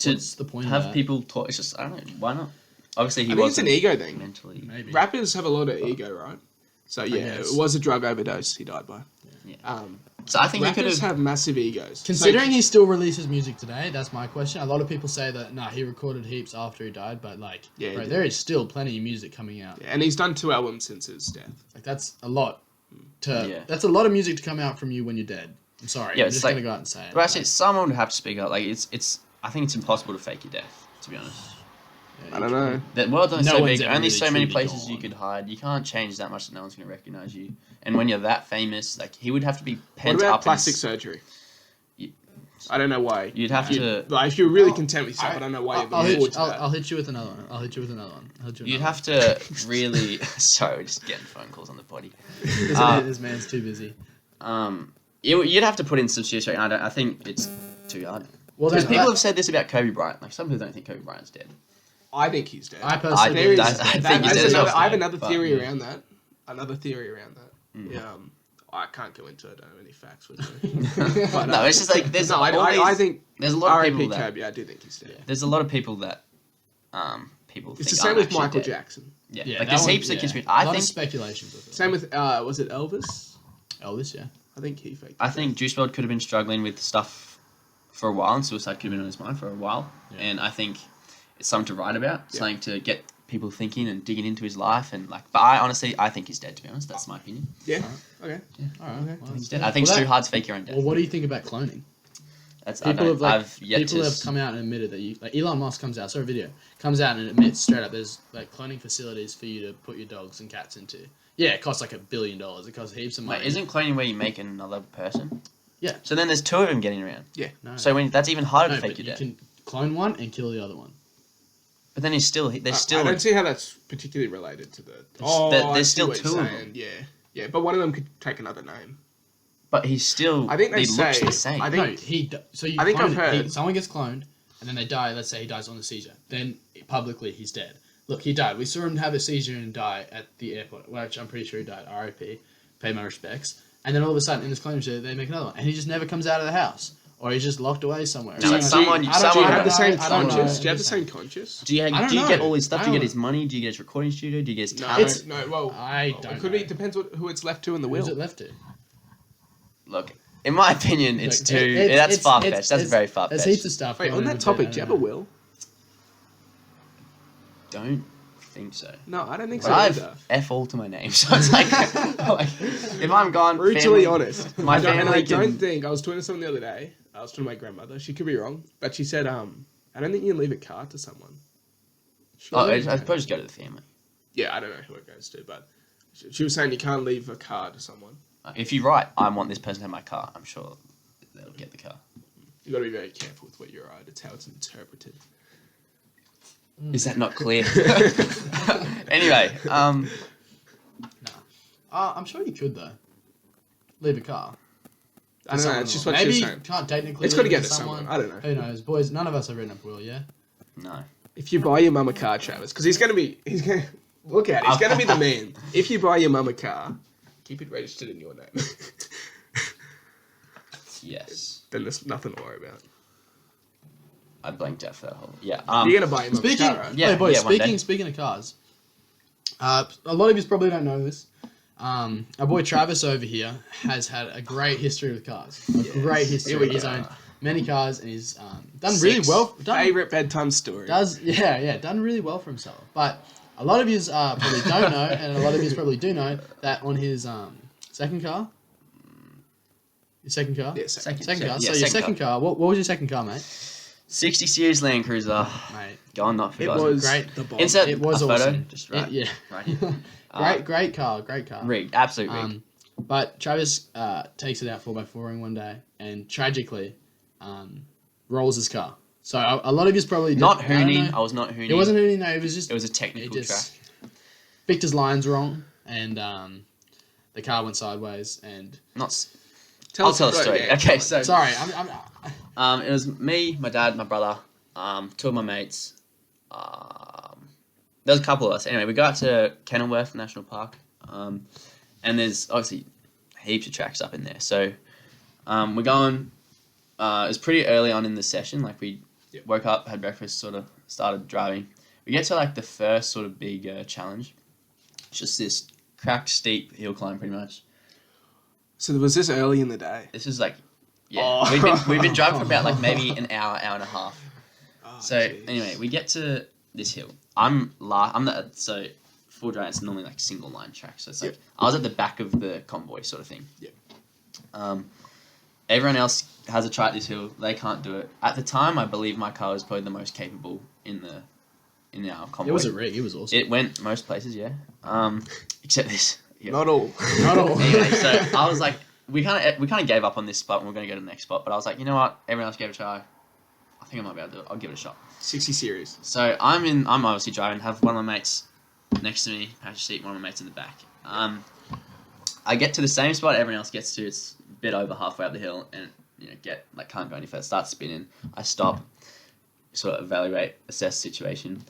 To What's the point of have that? people talk. It's just, I don't know, why not? Obviously, he I think it's wasn't an ego thing. mentally. Maybe. Rappers have a lot of ego, right? So yeah, guess. it was a drug overdose he died by. Yeah. So I think he could Rappers have. have massive egos. Considering he still releases music today, that's my question. A lot of people say that he recorded heaps after he died, but like, Yeah, he bro, did. there is still plenty of music coming out. Yeah, and he's done 2 albums since his death. Like that's a lot. Yeah. That's a lot of music to come out from you when you're dead. I'm sorry. Yeah, I'm it's just like- gonna go out and say it. But actually, someone would have to speak up. Like, it's. I think it's impossible to fake your death. To be honest, Yeah, I don't know. the world's only No so one's big. ever Only really so many truly places you gone. could hide. You can't change that much that no one's going to recognize you. And when you're that famous, like, he would have to be What pent about up. plastic surgery? You- I don't know why. You'd have to. Like, if you're really content with yourself, I don't know why you're I'll looking hit, forward to that. I'll hit you with another one. I'll hit you with another one. You'd have to really. Sorry, we're just getting phone calls on the body. This man's too busy. You'd have to put in some serious. I think it's too hard. Well, Because then, people have said this about Kobe Bryant. Like, some people don't think Kobe Bryant's dead. I think he's dead. I I personally do. think I he's think dead. he's That's dead as another, well. I have another But- theory around that. Another theory around that. Mm. Yeah, I can't go into it. I don't have any facts with me. But, No, it's just like there's no, all I these- think there's a lot of R.I.P. people that Kobe. I do think he's dead. there's a lot of people that people It's think the same aren't with actually Michael dead. Jackson. Yeah, Yeah, like that there's one- heaps of yeah. conspiracy. A I lot of think speculations with it. Same with was it Elvis? Elvis, yeah. I think he faked. I his think death. Juice Wrld could have been struggling with stuff for a while, and suicide could have been on his mind for a while. Yeah. And I think it's something to write about, Yeah. something to get people thinking and digging into his life. And like, but I think he's dead. To be honest, that's my opinion. Yeah. Okay. All right. Okay. Well, He's dead. I think it's too hard to fake your own death. Well, what do you think about cloning? That's People have I've yet people to. have come out and admitted that like Elon Musk comes out, saw a video, comes out and admits straight up there's like cloning facilities for you to put your dogs and cats into. Yeah, it costs like $1 billion. It costs heaps of money. Wait, isn't cloning where you make another person? Yeah. So then there's 2 of them getting around. No. So that's even harder No, to fake but your you death. can clone one and kill the other one. But then there's still I don't see how that's particularly related to the. there's I see still what 2 you're of saying. them. Yeah. Yeah, but one of them could take another name. But he's still. I think they he looks say- the same. I think- So you I think clone I've heard- someone gets cloned and then they die. Let's say he dies on a seizure. Then publicly he's dead. Look, he died. We saw him have a seizure and die at the airport, which I'm pretty sure he died. R.I.P. Pay my respects. And then all of a sudden, in this cloning show, they make another one, and he just never comes out of the house, or he's just locked away somewhere. No, it's someone- Do you someone- have the same I don't know. conscience? Do you have the same conscience? Do you, I don't do you get know. all his stuff? I Do you get don't his money? Do you get his recording studio? Do you get his No, talent? no. Well, I don't it could know. be. Depends who it's left to in the Who's will. it left to? Look, in my opinion, it's Look, too. it's- That's it's- far it's- fetched. That's it's- very far There's fetched. heaps of stuff. Wait, going on that with topic, it, do you I have a don't know. will? Don't think so. No, I don't think But so I've either. F all to my name, so it's like, if I'm gone, Brutally family- honest. my and I family don't can- think I was talking to someone the other day. I was talking to my grandmother. She could be wrong, but she said, I don't think you can leave a card to someone. Oh, Surely? I suppose just go to the family. Yeah, I don't know who it goes to, but she was saying you can't leave a card to someone. If you write, I want this person to have my car, I'm sure they'll get the car. You got to be very careful with what you write. It's how it's interpreted. Is that not clear? Anyway, I'm sure you could though. Leave a car. I don't know. It's just what Maybe she's you saying. can't technically. It's got to leave get to to someone. I don't know. Who knows, boys? None of us have written up will, yeah. no. If you buy your mum a car, Travis, because he's gonna look at it. He's gonna be the man. If you buy your mum a car, keep it registered in your name. Yes. Then there's nothing to worry about. I blanked out for that whole. Yeah. You're gonna buy your mum a Speaking, car, right? Yeah, hey boys, one day. speaking of cars, a lot of you probably don't know this. Our boy Travis over here has had a great history with cars. Great history. Here we He's go. owned many cars and he's done really well. Favorite bedtime story. Done really well for himself. But a lot of you probably don't know, and a lot of you probably do know that on his second car. Your second car. Yeah, second. Second car. Yeah, So your second car. What was your second car, mate? 60 Series Land Cruiser. Mate, Gone, not It forgotten. was Great. the bomb. Insert it was a photo, awesome. just right, Yeah. right here. Great car. Rigged, absolute rigged. But Travis takes it out 4x4ing one day and tragically rolls his car. So a lot of yous probably Not didn't- I don't hooning. know. I was not hooning. It wasn't hooning. No, it was just It was a technical track. picked his lines wrong, and the car went sideways. And Not. s- Tell I'll us tell a about- story. yeah, Okay, so sorry, it was me, my dad, my brother, two of my mates. There was a couple of us. Anyway, we got to Kenilworth National Park, and there's obviously heaps of tracks up in there. So we're going. It was pretty early on in the session. Like we woke up, had breakfast, sort of started driving. We get to like the first sort of big challenge. It's just this cracked, steep hill climb, pretty much. So was this early in the day? This is like, yeah, Oh. we've been driving for about like maybe an hour and a half. Oh, So jeez. anyway, we get to this hill. So full drive. It's normally like single line track. So it's like I was at the back of the convoy sort of thing. Yeah. Everyone else has a try at this hill. They can't do it. At the time, I believe my car was probably the most capable in our convoy. it was a rig. It was awesome. It went most places, yeah. Except this. Hill. Not all. Not all. Anyway, so I was like, we kind of gave up on this spot and we're going to go to the next spot. But I was like, you know what? Everyone else gave it a try. I think I might be able to do it. I'll give it a shot. 60 series. So I'm obviously driving. Have one of my mates next to me, passenger seat. One of my mates in the back. I get to the same spot everyone else gets to. It's a bit over halfway up the hill, and can't go any further. Start spinning. I stop, sort of evaluate, assess the situation,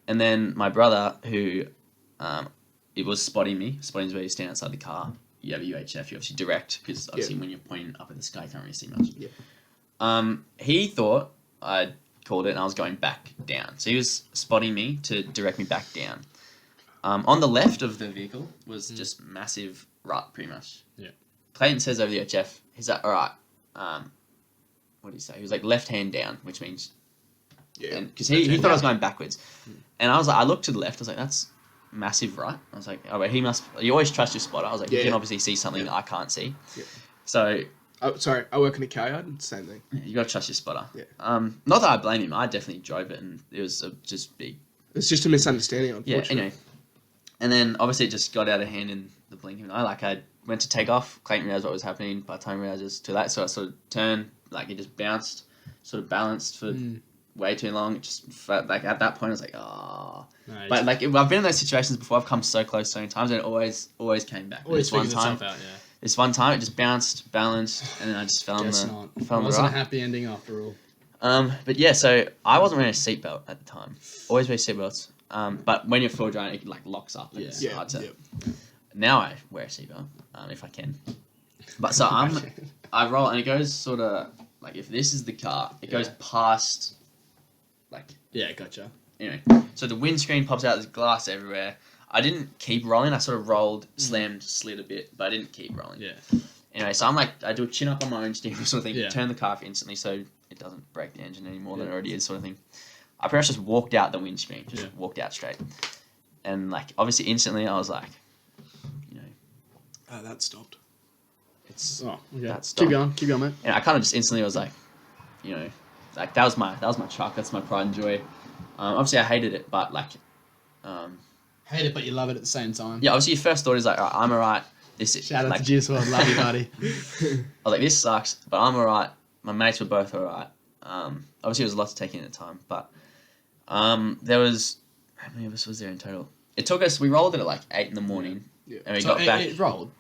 and then my brother, who, it was spotting me. Spotting is where you stand outside the car. You have a UHF. You obviously direct because obviously when you're pointing up at the sky, you can't really see much. Yeah. He thought I called it, and I was going back down. So he was spotting me to direct me back down. On the left of the vehicle was just massive rut, pretty much. Yeah. Clayton says over the UHF, he's like, all right, what did he say? He was like left hand down, which means, because he thought I was going backwards. And I was like, I looked to the left, I was like, that's massive rut. I was like, oh, wait, you always trust your spotter. I was like, you can obviously see something that I can't see. Yeah. So. Oh, sorry, I work in a car yard, same thing. You gotta trust your spotter. Yeah. Not that I blame him, I definitely drove it and it was just big. It's just a misunderstanding, unfortunately. Yeah, anyway. And then obviously it just got out of hand in the blink of an eye. Like I went to take off, Clayton realised what was happening, by the time I realised it was too late, so I sort of turned, like it just bounced, sort of balanced for way too long. It just felt like at that point I was like, oh. No, But like I've been in those situations before, I've come so close so many times and it always came back. always This one figures time, itself out. Yeah. this one time it just bounced, balanced, and then I just fell on Guess the not. fell on the Wasn't a right. happy ending after all. But yeah, so I wasn't wearing a seatbelt at the time. Always wear seatbelts. But when you're full driving, it like locks up. And it's hard to. Now I wear a seatbelt if I can. But so I roll and it goes sort of like if this is the car, it goes past. Like Yeah, gotcha. anyway, so the windscreen pops out. There's glass everywhere. I didn't keep rolling. I sort of rolled, slammed, slid a bit, but I didn't keep rolling. Yeah. Anyway, so I'm like, I do a chin up on my own steering wheel sort of thing, Yeah. turn the car off instantly so it doesn't break the engine any more than it already is sort of thing. I pretty much just walked out the windscreen, walked out straight. And like, obviously instantly I was like, That stopped. it's, Oh, okay. that's Keep going, mate. and I kind of just instantly was like, like that was my truck, that's my pride and joy. Obviously I hated it, but like, Hate it, but you love it at the same time. yeah, obviously your first thought is like, all right, I'm alright. This is Shout out like, to Juice Wrld, love you, buddy. I was like, this sucks, but I'm alright. My mates were both alright. Obviously, it was a lot to take in at the time, but there was, how many of us was there in total? It took us, we rolled it at like 8 in the morning, and we got back. It rolled.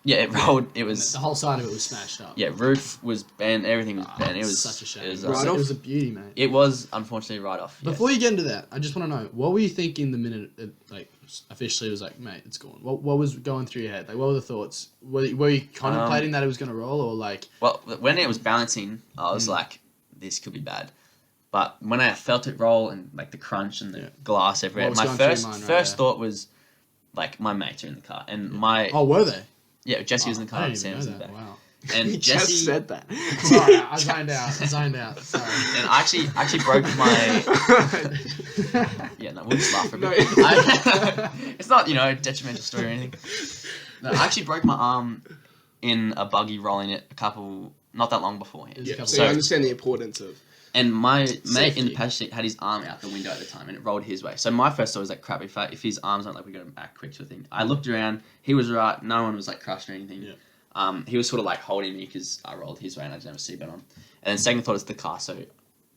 Yeah, it rolled. It was The whole side of it was smashed up. yeah, roof was bent, everything was bent. It was such a shame. It was, Right It off? was a beauty, mate. it was unfortunately right off. Yes. Before you get into that, I just want to know, what were you thinking the minute it officially was like, mate, it's gone? What was going through your head? Like, what were the thoughts? Were you contemplating that it was going to roll, or like? Well, when it was balancing, I was like, this could be bad. But when I felt it roll and like the crunch and the glass everywhere, What was my going through your first mind right first there? thought was like my mates are in the car and my Oh, were they? Jesse was in the car I and didn't Sam even was know in the that. back. Wow. And He Jesse just said that. Sorry, I zoned out. Sorry. and I actually broke my yeah no we'll just laugh for a No. bit. It's not a detrimental story or anything. No, I actually broke my arm in a buggy rolling it not that long beforehand. Yeah, so you understand the importance of. And my mate Safety. in the passenger seat had his arm out the window at the time, and it rolled his way. So my first thought was like, crap, if his arm's not like, we got to act quick sort of thing. I looked around, he was right, no one was like crushed or anything. Yeah. He was sort of like holding me because I rolled his way and I didn't have a seatbelt on. And then second thought is the car, so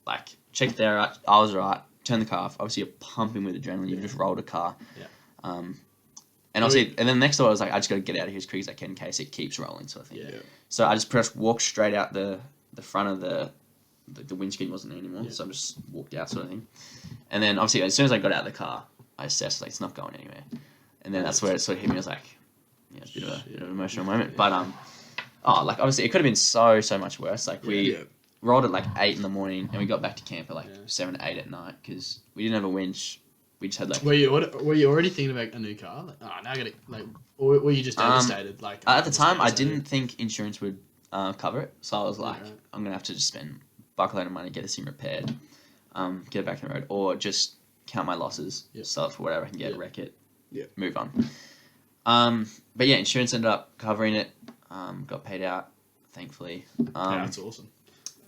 like checked there, I was right. Turned the car off. Obviously, you're pumping with adrenaline. You've just rolled a car. Yeah. And obviously, and then next thought I was like, I just got to get out of here as quick as I can in case it keeps rolling, sort of thing. Yeah. So I just walked straight out the front of the windscreen wasn't there anymore, so I just walked out, sort of thing. And then obviously, as soon as I got out of the car, I assessed like it's not going anywhere. And then that's where it sort of hit me. I was like, yeah, it's a bit of an emotional moment. But like obviously, it could have been so much worse. Like we rolled at like 8 in the morning, and we got back to camp at like 7 to 8 at night because we didn't have a winch. We just had like. Were you already thinking about a new car? Like, now I got to like, or were you just devastated? Like at the time, I didn't think insurance would cover it, so I was like, I'm gonna have to just spend a buckload of money, get this thing repaired, get it back on the road, or just count my losses, sell it for whatever I can get, wreck it, move on. But yeah, insurance ended up covering it. Got paid out, thankfully. That's awesome.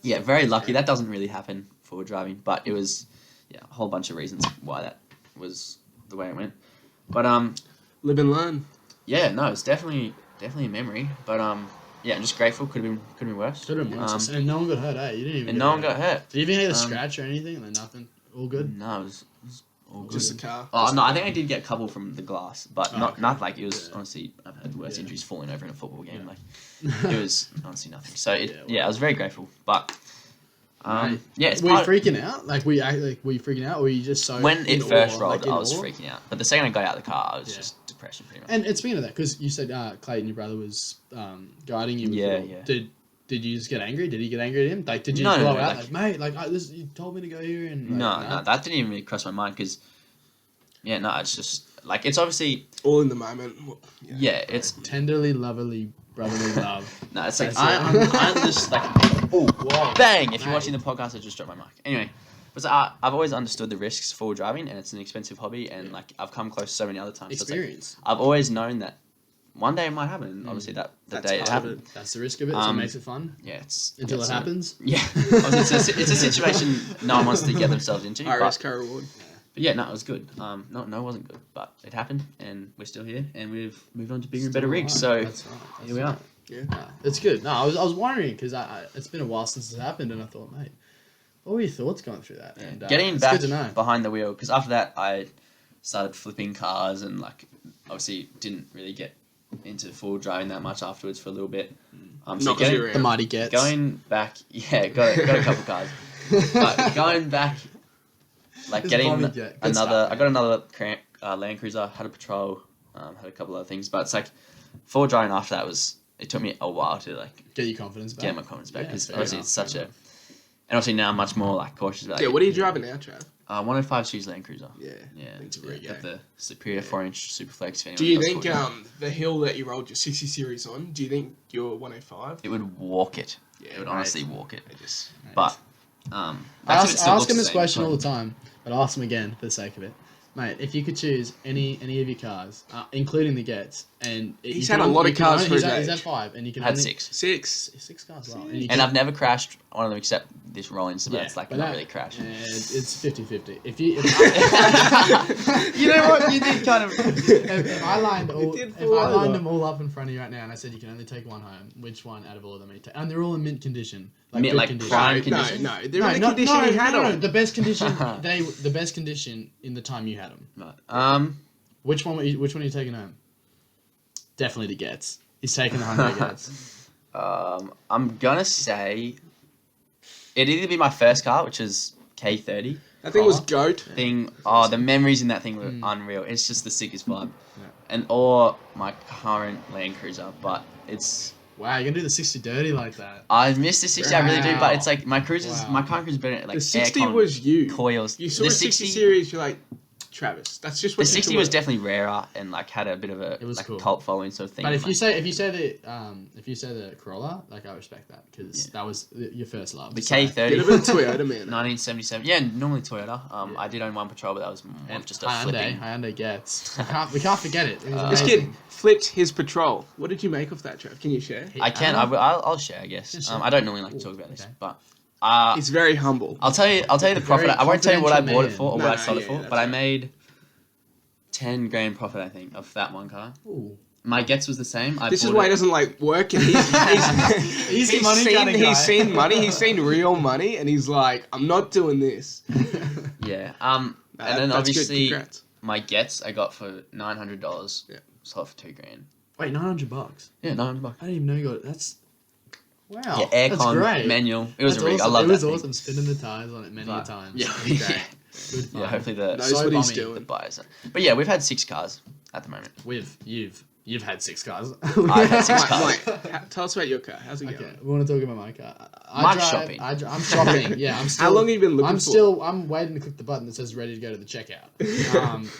Yeah, very lucky. That doesn't really happen for driving, but it was a whole bunch of reasons why that was the way it went. But live and learn. Yeah, no, it's definitely a memory. But yeah, I'm just grateful. Could have been worse. Could have been worse. And no one got hurt, eh? You didn't even. And no one got hurt. Did you even get a scratch or anything? Like nothing. All good. No, it was all good. Just the car. Oh no, I think I did get a couple from the glass, but not like it was. Honestly, I've had the worst injuries falling over in a football game. Like it was honestly nothing. So I was very grateful. But it's were you freaking out? Like were you freaking out, or were you just so? When it first rolled, I was freaking out. But the second I got out of the car, I was just depression pretty much. And speaking of that, because you said Clayton, your brother, was guiding you. Did you just get angry? Did he get angry at him? Like, did you blow out? Like, mate, you told me to go here and. Like, no, that didn't even really cross my mind because. Yeah, no, it's just like it's obviously all in the moment. Yeah, it's tenderly, lovely, brotherly love. No, it's like I'm just like bang! If you're watching the podcast, I just dropped my mic. Anyway, but I've always understood the risks for driving, and it's an expensive hobby, and like I've come close so many other times. Experience. So I've always known that one day it might happen. And obviously, the day it happened. That's the risk of it. So it makes it fun. Yeah, it's until it happens. Yeah, it's a situation no one wants to get themselves into. High risk, high reward. But yeah, no, it was good. No, it wasn't good, but it happened, and we're still here, and we've moved on to bigger and better rigs. So here we are. Yeah, it's good. No, I was wondering because it's been a while since it happened, and I thought, mate, what were your thoughts going through that? Yeah. And, getting back behind the wheel, because after that I started flipping cars, and like obviously didn't really get into full driving that much afterwards for a little bit. So getting the mighty gets going back. Yeah, got a couple cars. But going back. Like it's getting another, I got another Land Cruiser, had a Patrol, had a couple other things, but it's like full driving after that it took me a while to like get your confidence back. Get my confidence back because obviously it's such and obviously now I'm much more like cautious about. Yeah, what are you driving now, Trav? 105 series Land Cruiser. Yeah. It's very good. The superior 4-inch Superflex. Do you think the hill that you rolled your 60 series on? Do you think your 105? It would walk it. Yeah, it would honestly walk it. Right. But I ask him this question all the time. But I'll ask him again for the sake of it. Mate, if you could choose any of your cars, including the Gets, and he's had a lot of cars for his age. He's had 5, and you can had only... 6. 6 cars, wow. And I've never crashed one of them except this rolling, so it's like not really crashing. It's 50-50. If you know what? You did kind of... If I lined them all up in front of you right now, and I said you can only take one home, which one out of all of them are you take? And they're all in mint condition. Like prime condition? No, they're in the condition you had them. No, the best condition, the best condition in the time you had them. Right. Which one are you taking home? Definitely the Gets. He's taking the Hyundai Gets. I'm gonna say it'd either be my first car, which is K30. That thing was GOAT. The memories in that thing were unreal. It's just the sickest vibe. Yeah. Or my current Land Cruiser, but it's... Wow, you're gonna do the 60 dirty like that. I miss the 60, I really do, but it's like my car cruiser's better at like the 60 aircon, was you. Coils. You saw the 60 series, you're like, Travis. That's just what the 60 was definitely rarer and like had a bit of a cool cult following sort of thing. But if you say the Corolla, like I respect that because that was your first love. The K30, bit of a Toyota man. 1977. Yeah, normally Toyota. I did own one Patrol, but that was more just a flipping. Hyundai Gets. We can't forget it. This kid flipped his Patrol. What did you make of that, Trav? Can you share? I can. I'll share. I guess. I don't normally like to talk about this, but. He's very humble. I'll tell you the profit. I won't tell you what I bought it for or what I sold it for, but I made 10 grand profit, I think, of that one car. Ooh. my gets was the same. This is why he doesn't like work, and he's seen money, he's seen real money, and he's like, I'm not doing this. Yeah. And then obviously my gets I got for $900. Yeah. Sold for $2,000. Wait, $900? Yeah, $900. I didn't even know you got that's. Wow. Yeah, that's aircon, great. manual. It was That's a rig. Awesome. I love it was that awesome. Spinning the tires on it many a times. Yeah. It was great. Good fun. Yeah, hopefully the knows what he's the doing. buyers. But yeah, we've had 6 cars at the moment. You've had 6 cars. I've had 6 cars. Mike, tell us about your car. How's it Okay, going? we want to talk about my car. Mike's shopping. I'm shopping. Yeah, I'm still. How long have you been looking for? I'm waiting to click the button that says ready to go to the checkout.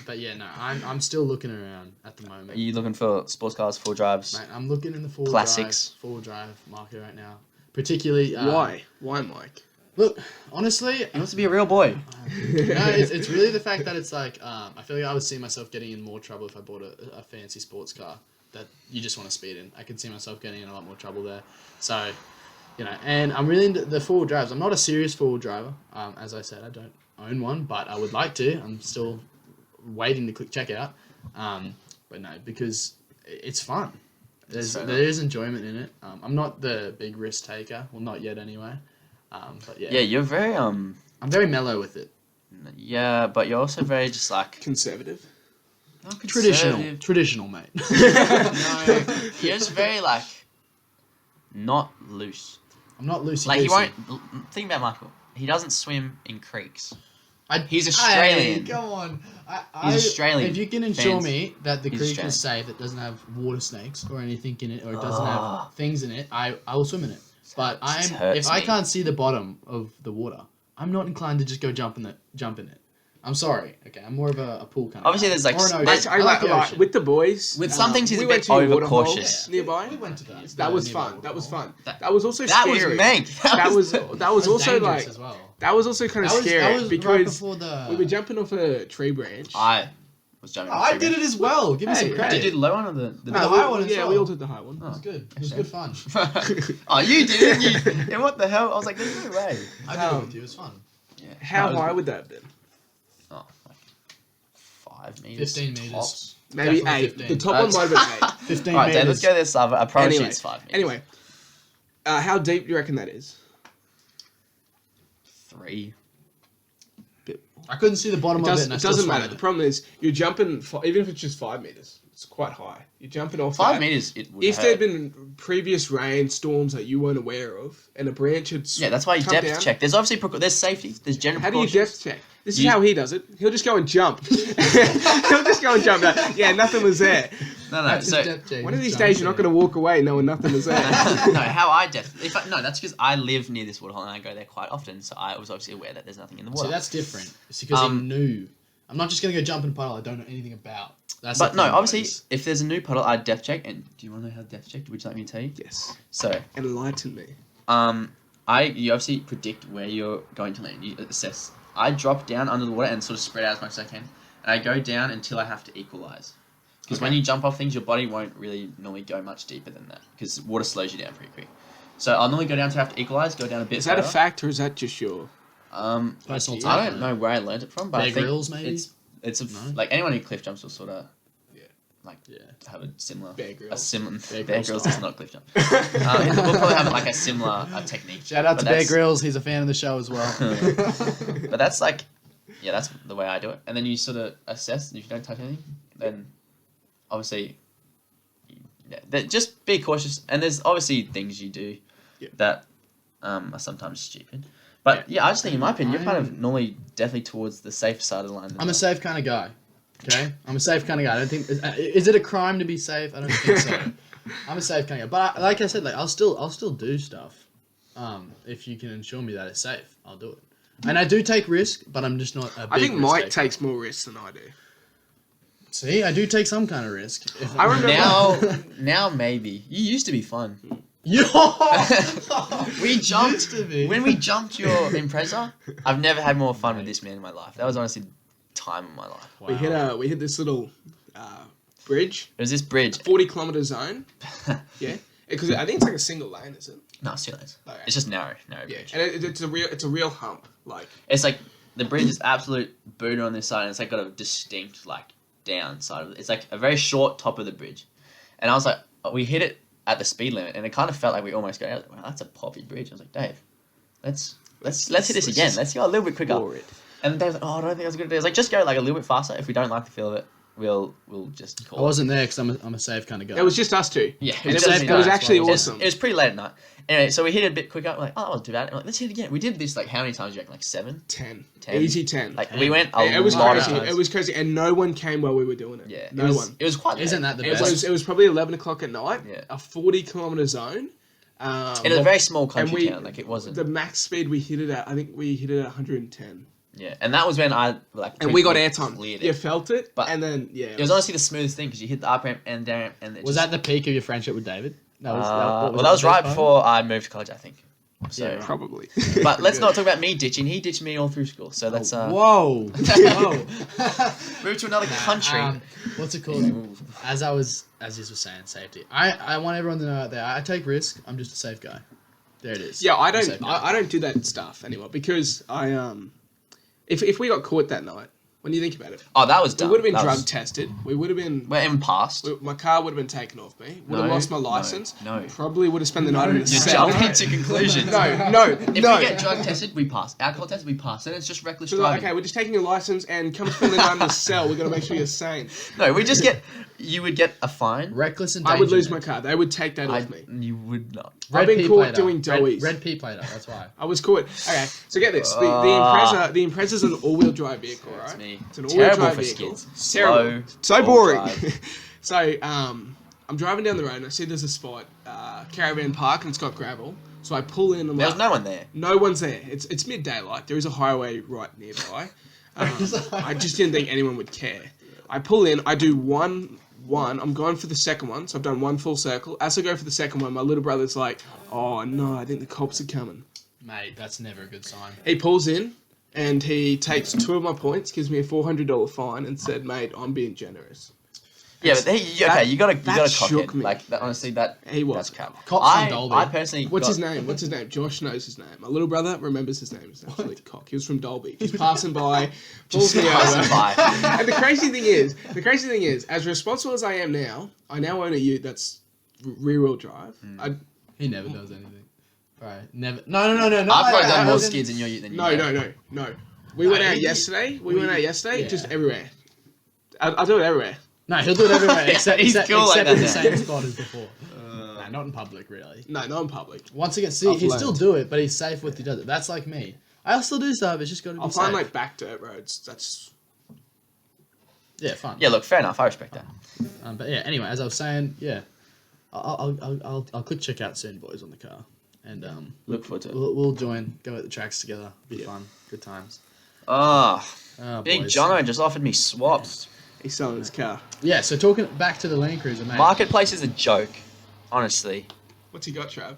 But yeah, no, I'm still looking around at the moment. Are you looking for sports cars, 4 drives? Mate, I'm looking in the Classics. 4-drive market right now. Particularly. Why, Mike? Look, honestly, He wants to be a real boy. it's really the fact that it's like I feel like I would see myself getting in more trouble if I bought a fancy sports car that you just want to speed in. I could see myself getting in a lot more trouble there. So, and I'm really into the 4-wheel drives. I'm not a serious 4-wheel driver. As I said, I don't own one, but I would like to. I'm still waiting to click checkout. But no, because it's fun. There is enjoyment in it. I'm not the big risk taker. Well, not yet anyway. But yeah. Yeah, you're very I'm very mellow with it. Yeah, but you're also very just like Conservative. not Traditional, mate. No, you're just very like not loose. I'm not loosey. Like he won't. Think about Michael. He doesn't swim in creeks. He's Australian. Hey, come on. He's Australian. If you can ensure Fans. me that the He's creek Australian. is safe, it doesn't have water snakes or anything in it, or it doesn't have things in it, I will swim in it. But if I can't see the bottom of the water, I'm not inclined to just go jump in it. I'm sorry. Okay, I'm more of a pool kind of Obviously, guy. there's like Or an ocean. I I like the like ocean. with the boys. with some things he's we a went bit to your overcautious. nearby. We went to that. That was nearby fun. That was waterfall. fun. That was also That scary. was mank. That was also dangerous like as well. that was also kind of That scary was right because before the. we were jumping off a tree branch. I was jumping. I did it as well. Give me some credit. Did you do the low one or the The high one as yeah, well. we all did the high one. It was good. It was good fun. Oh, you did it. And what the hell? I was like, there's no way. I did it with you. It was fun. Yeah. How No, it was high good. would that have been? Oh, like 5 meters. 15 meters. tops. Maybe Definitely 8. 15. The top one might have been 8. 15 Alright, Dave, meters. let's go this other. I promise you Anyway, it's 5 meters. Anyway, how deep do you reckon that is? 3. I couldn't see the bottom of it. And I It still doesn't swam matter. in The it. problem is you're jumping, even if it's just 5 meters, it's quite high. You're jumping off 5 that. meters, it would If hurt. there'd been previous rainstorms that you weren't aware of, and a branch had Yeah, that's why you come depth down, check. There's obviously there's safety. There's general how do you precautions. depth check? This is how he does it. He'll just go and jump. He'll just go and jump. Yeah, nothing was there. No, That's his so depth check. One of these Jumps days, you're not in. going to walk away knowing nothing was there. no, how I depth. No, that's because I live near this waterhole and I go there quite often. So I was obviously aware that there's nothing in the water. See, that's different. It's because he knew. I'm not just going to go jump in a puddle I don't know anything about. That's But the no, thing, obviously, boys. if there's a new puddle, I depth check. And do you want to know how to depth check? Would you like me to tell you? Yes. So, Enlighten me. you obviously predict where you're going to land. You assess. I drop down under the water and sort of spread out as much as I can. And I go down until I have to equalize. Because when you jump off things, your body won't really normally go much deeper than that. Because water slows you down pretty quick. So I'll normally go down to have to equalize, go down a bit Is that a further. fact or is that just your... Personal I take. don't know where I learned it from, but Bear I think Grylls, maybe? it's No? like anyone who cliff jumps will sort of Yeah. have a similar Bear Grylls. Bear Grylls Grylls style. does not cliff jump. We'll probably have like a similar technique. Shout out But to Bear that's- Grylls. He's a fan of the show as well. But that's like, yeah, that's the way I do it. And then you sort of assess, and if you don't touch anything, then obviously, just be cautious. And there's obviously things you do that are sometimes stupid. But yeah, I just think, in my opinion, you're kind of normally definitely towards the safe side of the line. I'm a safe kind of guy. Okay? I'm a safe kind of guy. I don't think... Is it a crime to be safe? I don't think so. I'm a safe kind of guy. But like I said, like I'll still do stuff. If you can ensure me that it's safe, I'll do it. And I do take risk, but I'm just not a big I think risk Mike taker. takes more risks than I do. See, I do take some kind of risk. I remember... Now maybe. You used to be fun. Yo! We jumped Used to be. when we jumped your Impreza. I've never had more fun with this man in my life. That was honestly time of my life. Wow. We hit this little bridge, It was this bridge. 40-kilometer zone. Yeah, because I think it's like a single lane, is it? No, it's 2 lanes. Okay. It's just narrow Yeah, bridge. and it's a real hump. Like It's like the bridge is absolute booter on this side, and it's like got a distinct like down side of it. It's like a very short top of the bridge, And I was like, we hit it at the speed limit, and it kind of felt like we almost got out. I was like, wow, that's a poppy bridge. I was like, Dave, let's hit this again. Let's go a little bit quicker. And Dave's like, oh, I don't think that's a good idea. I was like, just go like a little bit faster. If we don't like the feel of it, we'll just call I wasn't there because I'm a safe kind of guy. It was just us two. Yeah, it was actually awesome. It was pretty late at night. Anyway, so we hit it a bit quicker. We're like, oh, that wasn't too bad. Like, let's hit it again. We did this like how many times? You reckon? Like 7? 10. 10. Easy 10. Like 10. we went It was lot crazy. of times. It was crazy, and no one came while we were doing it. Yeah, no one. It was quite. Isn't that the best? It was probably 11 o'clock at night. Yeah. A 40-kilometer zone. In a very small country town. Like it wasn't. The max speed we hit it at. I think we hit it at 110. Yeah, and that was when I like. And we got airtime. You You felt it, but and then it was honestly the smoothest thing because you hit the up ramp and down ramp, and was that the peak of your friendship with David? That was right before I moved to college, I think. So, yeah, probably. But let's not talk about me ditching. He ditched me all through school, so that's Whoa! Move to another country. What's it called? As you were saying, safety. I want everyone to know out there. I take risk. I'm just a safe guy. There it is. Yeah, I don't do that stuff anymore because if we got caught that night, when you think about it, that was dumb. We would have been drug tested. We would have been. We're even passed. My car would have been taken off me. Would have lost my license. No. Probably would have spent the night in a You cell. jump into conclusions. No. If we get drug tested, we pass. Alcohol tested, we pass. Then it's just reckless So driving. okay, we're just taking your license and come spend the night in the cell. We've got to make sure you're sane. No, we just get. You would get a fine. Reckless and I would lose my car. They would take that off me. You would not. I've been caught doing doughies. Red P plater. That's why. I was caught. Okay, so get this. The Impreza's an all-wheel drive vehicle, right? It's me. It's an all-wheel Terrible drive for vehicle. skids. Terrible. So all boring. drive. So I'm driving down the road and I see there's a spot, caravan park, and it's got gravel. So I pull in. There's no one there. No one's there. It's mid-daylight. There is a highway right nearby. I just didn't think anyone would care. I pull in. I do one. I'm going for the second one, so I've done one full circle. As I go for the second one, my little brother's like, "Oh no, I think the cops are coming." Mate, that's never a good sign. He pulls in, and he takes 2 of my points, gives me a $400 fine, and said, "Mate, I'm being generous." Yeah, but you gotta cock shook it. me. Like that, honestly, that's cap. Cops in Dolby. I personally. What's his name? Josh knows his name. My little brother remembers his name. It's actually Cock. He was from Dolby. He's passing by, pulls me over. And the crazy thing is, as responsible as I am now, I now own a ute that's rear-wheel drive. He never does anything. Right? Never. No. I've probably done more skids in your ute than you. No. We went out yesterday. Just everywhere. I'll do it everywhere. No, he'll do it everywhere except He's cool like in that the same spot as before. Nah, not in public, really. No, not in public. Once again, see, he'd still do it, but he's safe with he does it. That's like me. I'll still do stuff. It's just got to be I'll safe. find like back dirt roads. That's fun. Yeah, look, fair enough. I respect that. But yeah, anyway, as I was saying, yeah, I'll click check out soon, boys, on the car, and Look forward to it. We'll join, go at the tracks together. Be fun, good times. Big boys. Jono just offered me swaps. he's selling his car. Yeah, so talking back to the Land Cruiser, mate. Marketplace is a joke, honestly. What's he got, Trav?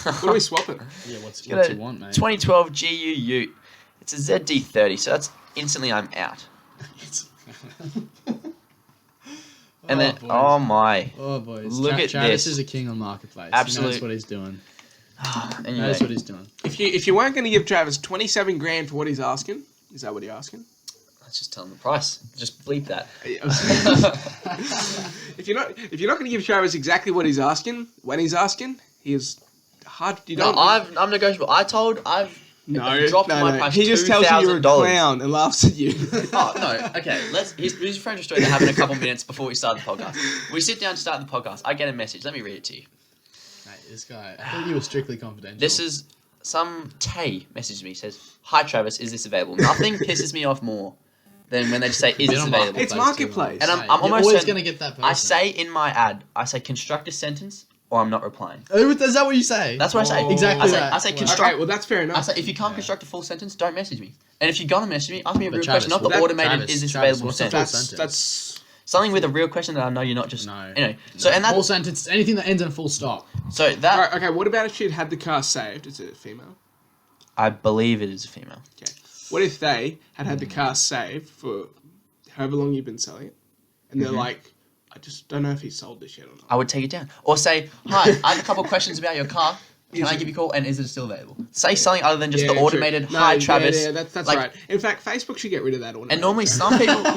What are we swapping? Yeah, what's Got you want, mate? 2012 GU Ute. It's a ZD30, so that's instantly I'm out. And then, boys. oh my. Oh, boys. Look at Travis this. is a king on Marketplace. Absolute- He knows what he's doing. He Anyway, knows what he's doing. If you weren't going to give Travis 27 grand for what he's asking, is that what you're asking? let's just tell him the price. Just bleep that. If you're not going to give Travis exactly what he's asking when he's asking, he is hard. I'm negotiable. I've dropped my price. He just tells you you're a clown and laughs at you. Oh no. Okay. Here's a French story that happened a couple minutes before we started the podcast. We sit down to start the podcast. I get a message. Let me read it to you. Mate, this guy. I thought you were strictly confidential. This is some Tay messaged me. Says, "Hi Travis, is this available?" Nothing pisses me off more than when they just say, "Is this available?" It's Marketplace. And I'm You're almost always certain, going to get that person. I say in my ad, construct a sentence or I'm not replying. Oh, is that what you say? That's what I say. Exactly. I say construct. Okay, well that's fair enough. I say if you can't construct a full sentence, don't message me. And if you're gonna message me, ask me a real Travis, question, not the automated "is this available" what's a sentence. full sentence? That's Something with a real question that I know you're not just. No. Anyway, so and that. Full sentence, anything that ends in a full stop. So that. Right, okay. What about if she'd had the car saved? Is it a female? I believe it is a female. Okay. What if they had the car saved for however long you've been selling it, and they're like, I just don't know if he sold this yet or not. I would take it down or say, "Hi, I have a couple of questions about your car. Can I give you a call? And is it still available? Say something other than just the true. automated hi Travis. Yeah, that's like, right. In fact, Facebook should get rid of that automated. And normally some people can.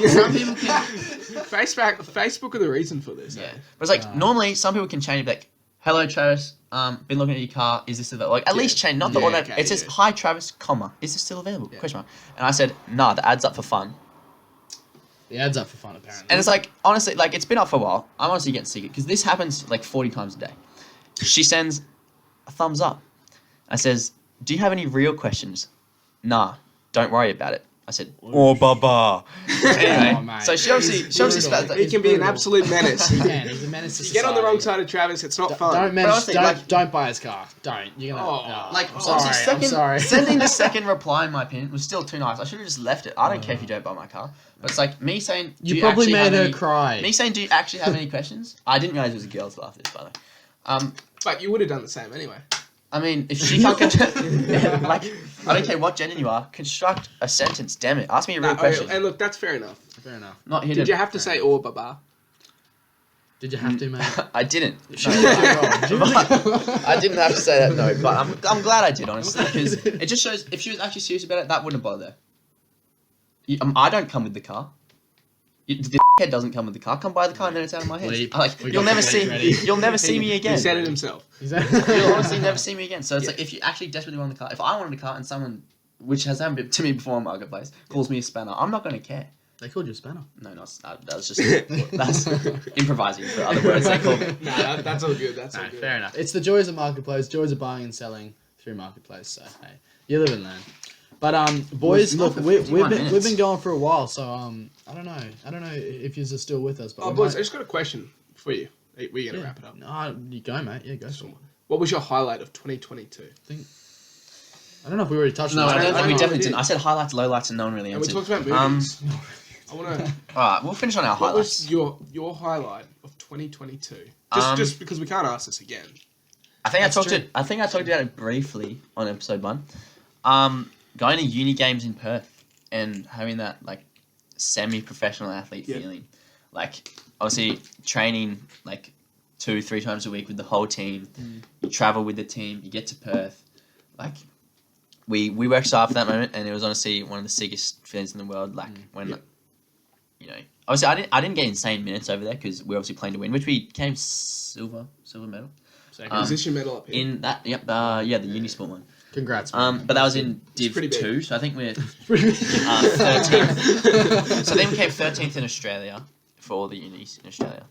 Facebook are the reason for this. Yeah, but it's like normally some people can change it like, "Hello Travis, been looking at your car. Is this still available?" Like at least change, not the automatic. Okay, it says hi Travis, comma. Is this still available? Question mark. And I said, "Nah, the ad's up for fun." The ad's up for fun apparently. And it's like honestly, like it's been up for a while. I'm honestly getting sick because this happens like 40 times a day. She sends a thumbs up. I says, "Do you have any real questions?" "Nah, don't worry about it." I said, "Oh, baba." Anyway, so she obviously spelled that. He can be an absolute menace. He can. He's a menace to You society. get on the wrong side of Travis, it's not fun. Don't menace. honestly, Don't buy his car. Don't. You're gonna. Like, I'm sorry. I'm sorry. Sending the second reply, in my opinion, was still too nice. I should have just left it. I don't care if you don't buy my car. But it's like me saying, You probably made her cry. Me saying, "Do you actually have any questions?" I didn't realize it was a girl's laugh. This, by the way. But you would have done the same anyway. I mean, if she can't, like, I don't care what gender you are, construct a sentence. Damn it, ask me a real question. And look, that's fair enough. Fair enough. Not here. Did you have to say "or baba"? Did you have to, mate? I didn't. Did you really I didn't have to say that. No, but I'm glad I did, honestly, because it just shows if she was actually serious about it, that wouldn't bother her. I don't come with the car. The head doesn't come with the car. Come buy the car and then it's out of my hands. Like you'll never see me again. He said it himself. You'll honestly never see me again. So it's like if you actually desperately want the car, if I wanted a car and someone, which has happened to me before on Marketplace, calls me a spanner, I'm not going to care. They called you a spanner. No, that was just that's improvising for other words they called me. No, that's all good. That's all good. Fair enough. It's the joys of Marketplace, joys of buying and selling through Marketplace. So hey, you live and learn. But boys, look, we've been going for a while, so I don't know if you're still with us. But boys, I just got a question for you. We're gonna wrap it up. No, you go, mate. Yeah, go for it. What was your highlight of 2022? I don't know if we already touched on No, that. I don't think we definitely didn't. I said highlights, lowlights, and no one really And we answered. talked about movies. I want to. Alright, we'll finish on our What highlights. was your highlight of 2022? Just because we can't ask this again. I think I talked about it briefly on episode 1. Going to uni games in Perth and having that like semi-professional athlete feeling, like obviously training like 2-3 times a week with the whole team. You travel with the team. You get to Perth, like we worked so hard for that moment, and it was honestly one of the sickest feelings in the world. Like when you know, obviously I didn't get insane minutes over there because we obviously playing to win, which we came silver medal. Is this your medal up here? In that, the Unisport one. Congrats, man. But that was in Div 2, so I think we're 13th. So then we came 13th in Australia for all the unis in Australia.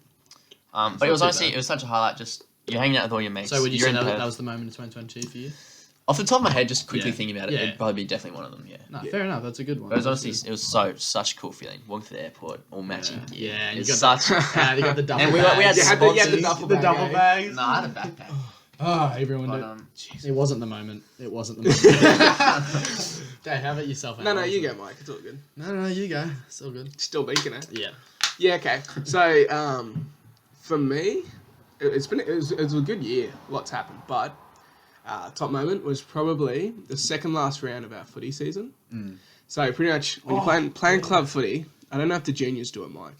But it was honestly, it was such a highlight. Just you're hanging out with all your mates. So would you you're say in that Perth. was the moment of 2022 for you? Off the top of my head, just quickly Yeah. thinking about it, Yeah. it'd probably be definitely one of them. Yeah. No, fair enough. That's a good one. But it was honestly, it was such a cool feeling. Walking through the airport, all matching gear. Yeah, and It's you got such. you got the duffel And we bags. had You had the sponsors. duffel bag, eh? No, I had a backpack. Oh, everyone But, did. It wasn't the moment. It wasn't the moment. Okay, how about yourself? No, you go, Mike. It's all good. No, you go. It's all good. Still beacon it. Yeah. Yeah. Okay. So, for me, it was a good year. Lots happened, but top moment was probably the second last round of our footy season. So pretty much when you're playing club footy, I don't know if the juniors do it, Mike.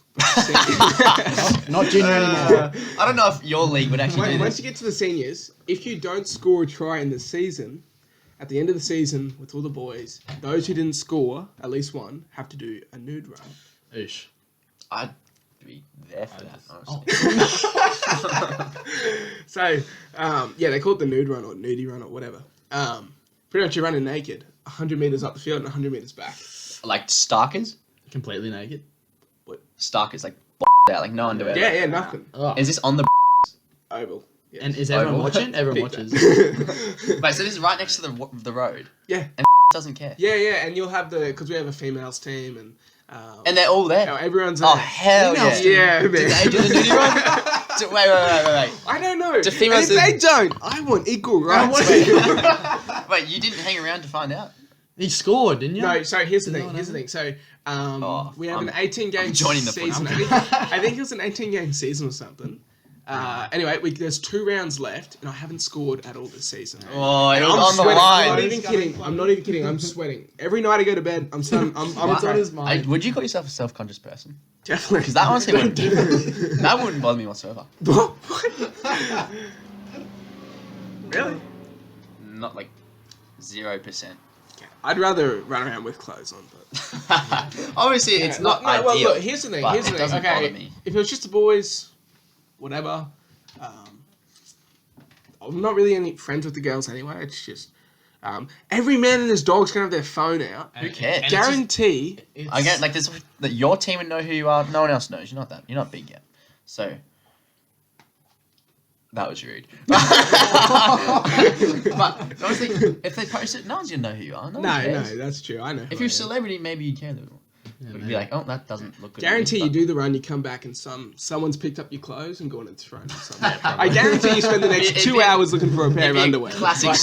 Not junior anymore. I don't know if your league would actually do Once this. you get to the seniors, if you don't score a try in the season, at the end of the season with all the boys, those who didn't score at least one have to do a nude run. Oosh. I'd be there for that, honestly. So, they call it the nude run or nudie run or whatever. Pretty much you're running naked, 100 metres up the field and 100 metres back. Like Starkers? Completely naked. Starkers, like out, like no underwear. Yeah, nothing. Oh. Is this on the Oval. Yeah. And is everyone Oval. watching? Everyone Big watches. Wait, so this is right next to the road? Yeah. And doesn't care? Yeah, and you'll have because we have a females team and... And they're all there? everyone's there. Oh, hell yeah. Yeah, man. Do they do the nudie run? Wait. I don't know. Do females and if they don't, I want equal rights. Wait, you didn't hang around to find out? He scored, didn't you? No, so here's the Did thing. no one Here's the thing. So we have I'm- an 18-game I'm joining the season. fun. I think it was an 18-game season or something. Anyway, there's 2 rounds left, and I haven't scored at all this season. Oh, it And was I'm on the sweating. line. I'm not even kidding. I'm sweating. Every night I go to bed, I'm It's on his mind. Would you call yourself a self-conscious person? definitely. Because that honestly wouldn't bother me whatsoever. What? Really? not like 0%. I'd rather run around with clothes on, but Obviously, it's not ideal. Well, look, here's the thing. but Here's the it thing. doesn't Okay, bother me. if it was just the boys, whatever. I'm not really any friends with the girls anyway. It's just every man and his dog's gonna have their phone out. Who cares? Guarantee. I get like this. That your team would know who you are. No one else knows. You're not big yet. So that was rude. But honestly, if they post it, no one's gonna know who you are. No, that's true. I know. If you're a celebrity, maybe you'd care a little more. You'd be like, oh, that doesn't look good. Guarantee you do the run, you come back and someone's picked up your clothes and gone and thrown it somewhere. I guarantee you spend the next 2 hours looking for a pair of underwear. Classic.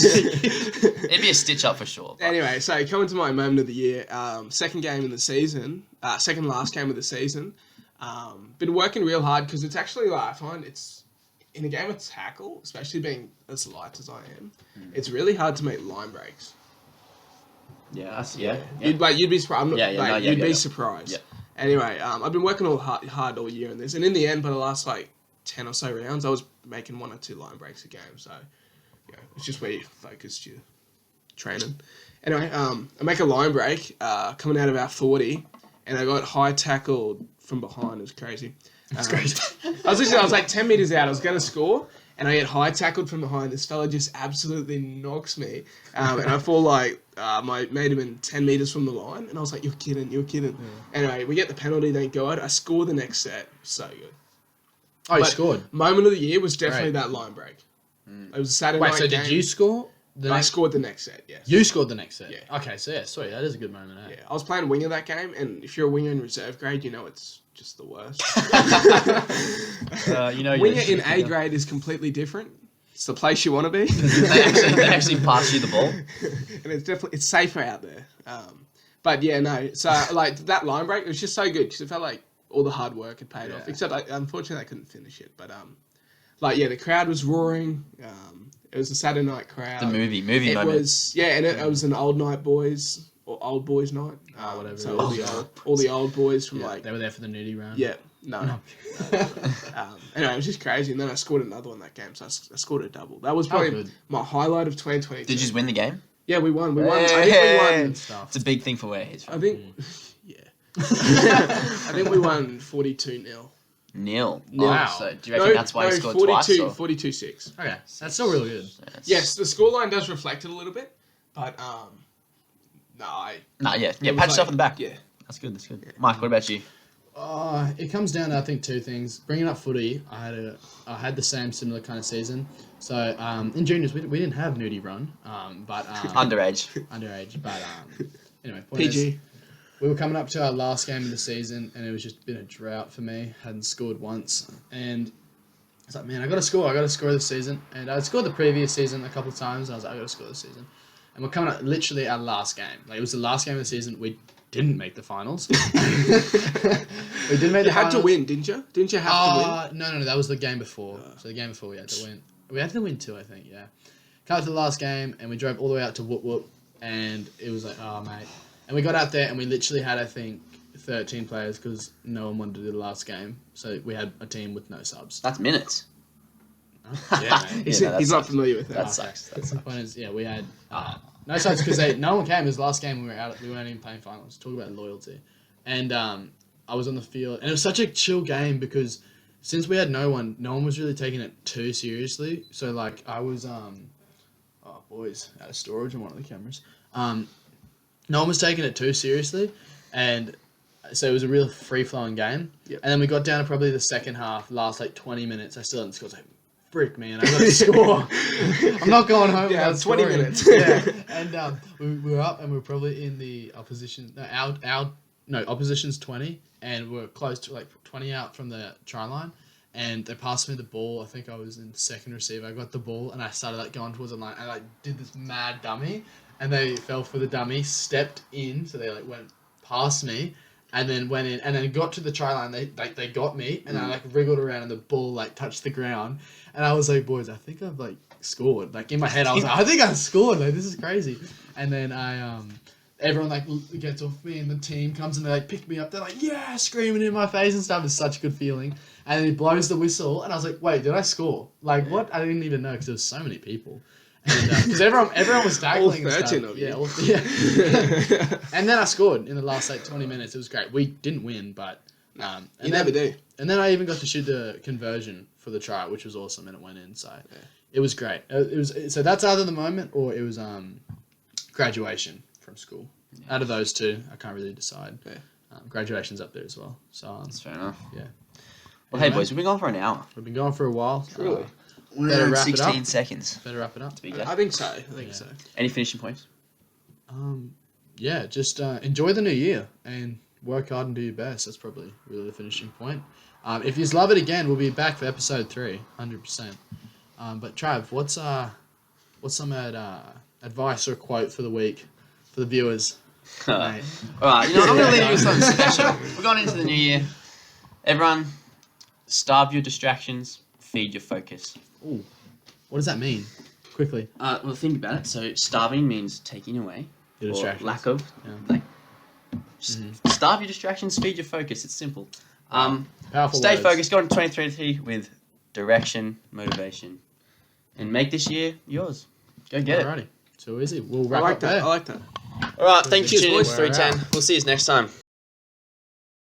It'd be a stitch up for sure. But. Anyway, so coming to my moment of the year, second game of the season, second last game of the season. Been working real hard because it's actually like I find it's in a game of tackle, especially being as light as I am, it's really hard to make line breaks. Yeah. You'd be surprised. You'd be surprised. Yeah. Anyway, I've been working hard all year on this, and in the end, by the last like 10 or so rounds, I was making 1 or 2 line breaks a game. So, it's just where you focused your training. Anyway, I make a line break coming out of our 40, and I got high tackled from behind. It was crazy. That's crazy. I was like 10 meters out. I was going to score, and I get high tackled from behind. This fella just absolutely knocks me, and I fall like made him in 10 meters from the line, and I was like, "You're kidding." Yeah. Anyway, we get the penalty. Thank God. I score the next set. So good. Oh, you scored. Moment of the year was definitely that line break. It was a Saturday night game. Did you score? I scored the next set. Yes. You scored the next set. Yeah. Okay, so sweet. That is a good moment. Yeah, I was playing winger that game, and if you're a winger in reserve grade, you know it's just the worst. Winger in A grade is completely different. It's the place you want to be. they actually pass you the ball, and it's safer out there. But yeah, no. So like that line break, it was just so good because it felt like all the hard work had paid off. Except unfortunately I couldn't finish it. But the crowd was roaring. It was a Saturday night crowd. The movie it moment. Was and it was an old night boys or old boys night. Whatever. So all the old boys from they were there for the nudie round. Yeah. No. Anyway, it was just crazy, and then I scored another one that game, so I scored a double. That was probably my highlight of 2022. Did you just win the game? Yeah, we won. I think we won. It's a big thing for where he's from. I think, I think we won 42-0. Nil. Wow. So do you reckon that's why he scored twice? 42-6. Okay, that's still really good. Yes, the scoreline does reflect it a little bit, but pat yourself on the back. Yeah, that's good. Yeah. Mike, what about you? It comes down to I think 2 things. Bringing up footy, I had the same similar kind of season. So in juniors we didn't have nudie run, but underage. But anyway, point PG. is, we were coming up to our last game of the season, and it was just been a drought for me. Hadn't scored once, and I was like, man, I got to score this season. And I scored the previous season a couple of times, and I was like, I got to score this season. And we're coming up literally our last game. Like it was the last game of the season. We didn't make the finals. We didn't make the finals. You had to win, didn't you? Didn't you have to win? No, that was the game before. So the game before we had to win. We had to win 2, I think, yeah. Cut to the last game, and we drove all the way out to Whoop Whoop, and it was like, oh, mate. And we got out there, and we literally had, I think, 13 players because no one wanted to do the last game. So we had a team with no subs. That's minutes. Yeah, mate. He's not familiar with that. That sucks. The point is, we had no subs because no one came. It was the last game we were out. We weren't even playing finals. Talk about loyalty. And I was on the field, and it was such a chill game because since we had no one was really taking it too seriously. So like I was out of storage on one of the cameras. No one was taking it too seriously, and so it was a real free-flowing game. Yep. And then we got down to probably the second half, last like 20 minutes. I still hadn't scored. I was like, frick, man, I got to score. I'm not going home. Yeah, 20 minutes. Yeah, and we were up, and we were probably in the opposition. Opposition's 20, and we're close to like 20 out from the try line. And they passed me the ball. I think I was in second receiver. I got the ball, and I started like going towards the line. I like did this mad dummy. And they fell for the dummy, stepped in, so they like went past me, and then went in, and then got to the try line. They got me, and I like wriggled around, and the ball like touched the ground, and I was like, boys, I think I've like scored. Like in my head, I was like, I think I scored. Like this is crazy. And then everyone like gets off me, and the team comes and they like pick me up. They're like, yeah, screaming in my face and stuff. It's such a good feeling. And then he blows the whistle, and I was like, wait, did I score? Like what? I didn't even know because there was so many people. Because everyone was tackling. All 13 and of stuff. you. Yeah. And then I scored in the last 20 minutes. It was great. We didn't win, but You never do. And then I even got to shoot the conversion for the try, which was awesome, and it went in. So it was great. So that's either the moment or it was graduation from school. Yeah. Out of those two, I can't really decide. Yeah. Graduation's up there as well. So that's fair enough. Yeah. Well, hey boys, we've been going for an hour. We've been going for a while. Really? Better wrap 16 seconds. Better wrap it up. I think so. So. Any finishing points? Yeah, just enjoy the new year and work hard and do your best. That's probably really the finishing point. If you love it again, we'll be back for episode 3, 100%. But Trav, what's some advice or quote for the week for the viewers? All right, I'm going to leave you with something special. We're going into the new year. Everyone, starve your distractions, feed your focus. Ooh, what does that mean? Quickly. Well, think about it. So starving means taking away. Your distractions. Lack of. Yeah. Starve your distractions, feed your focus. It's simple. Powerful stay words. focused. Go on 2023 with direction, motivation, and make this year yours. Go get Alrighty. Too easy. We'll wrap I like up that. there. I like that. it. All right. Thank you for Cheers, tuning in. boys. 310. We'll see you next time.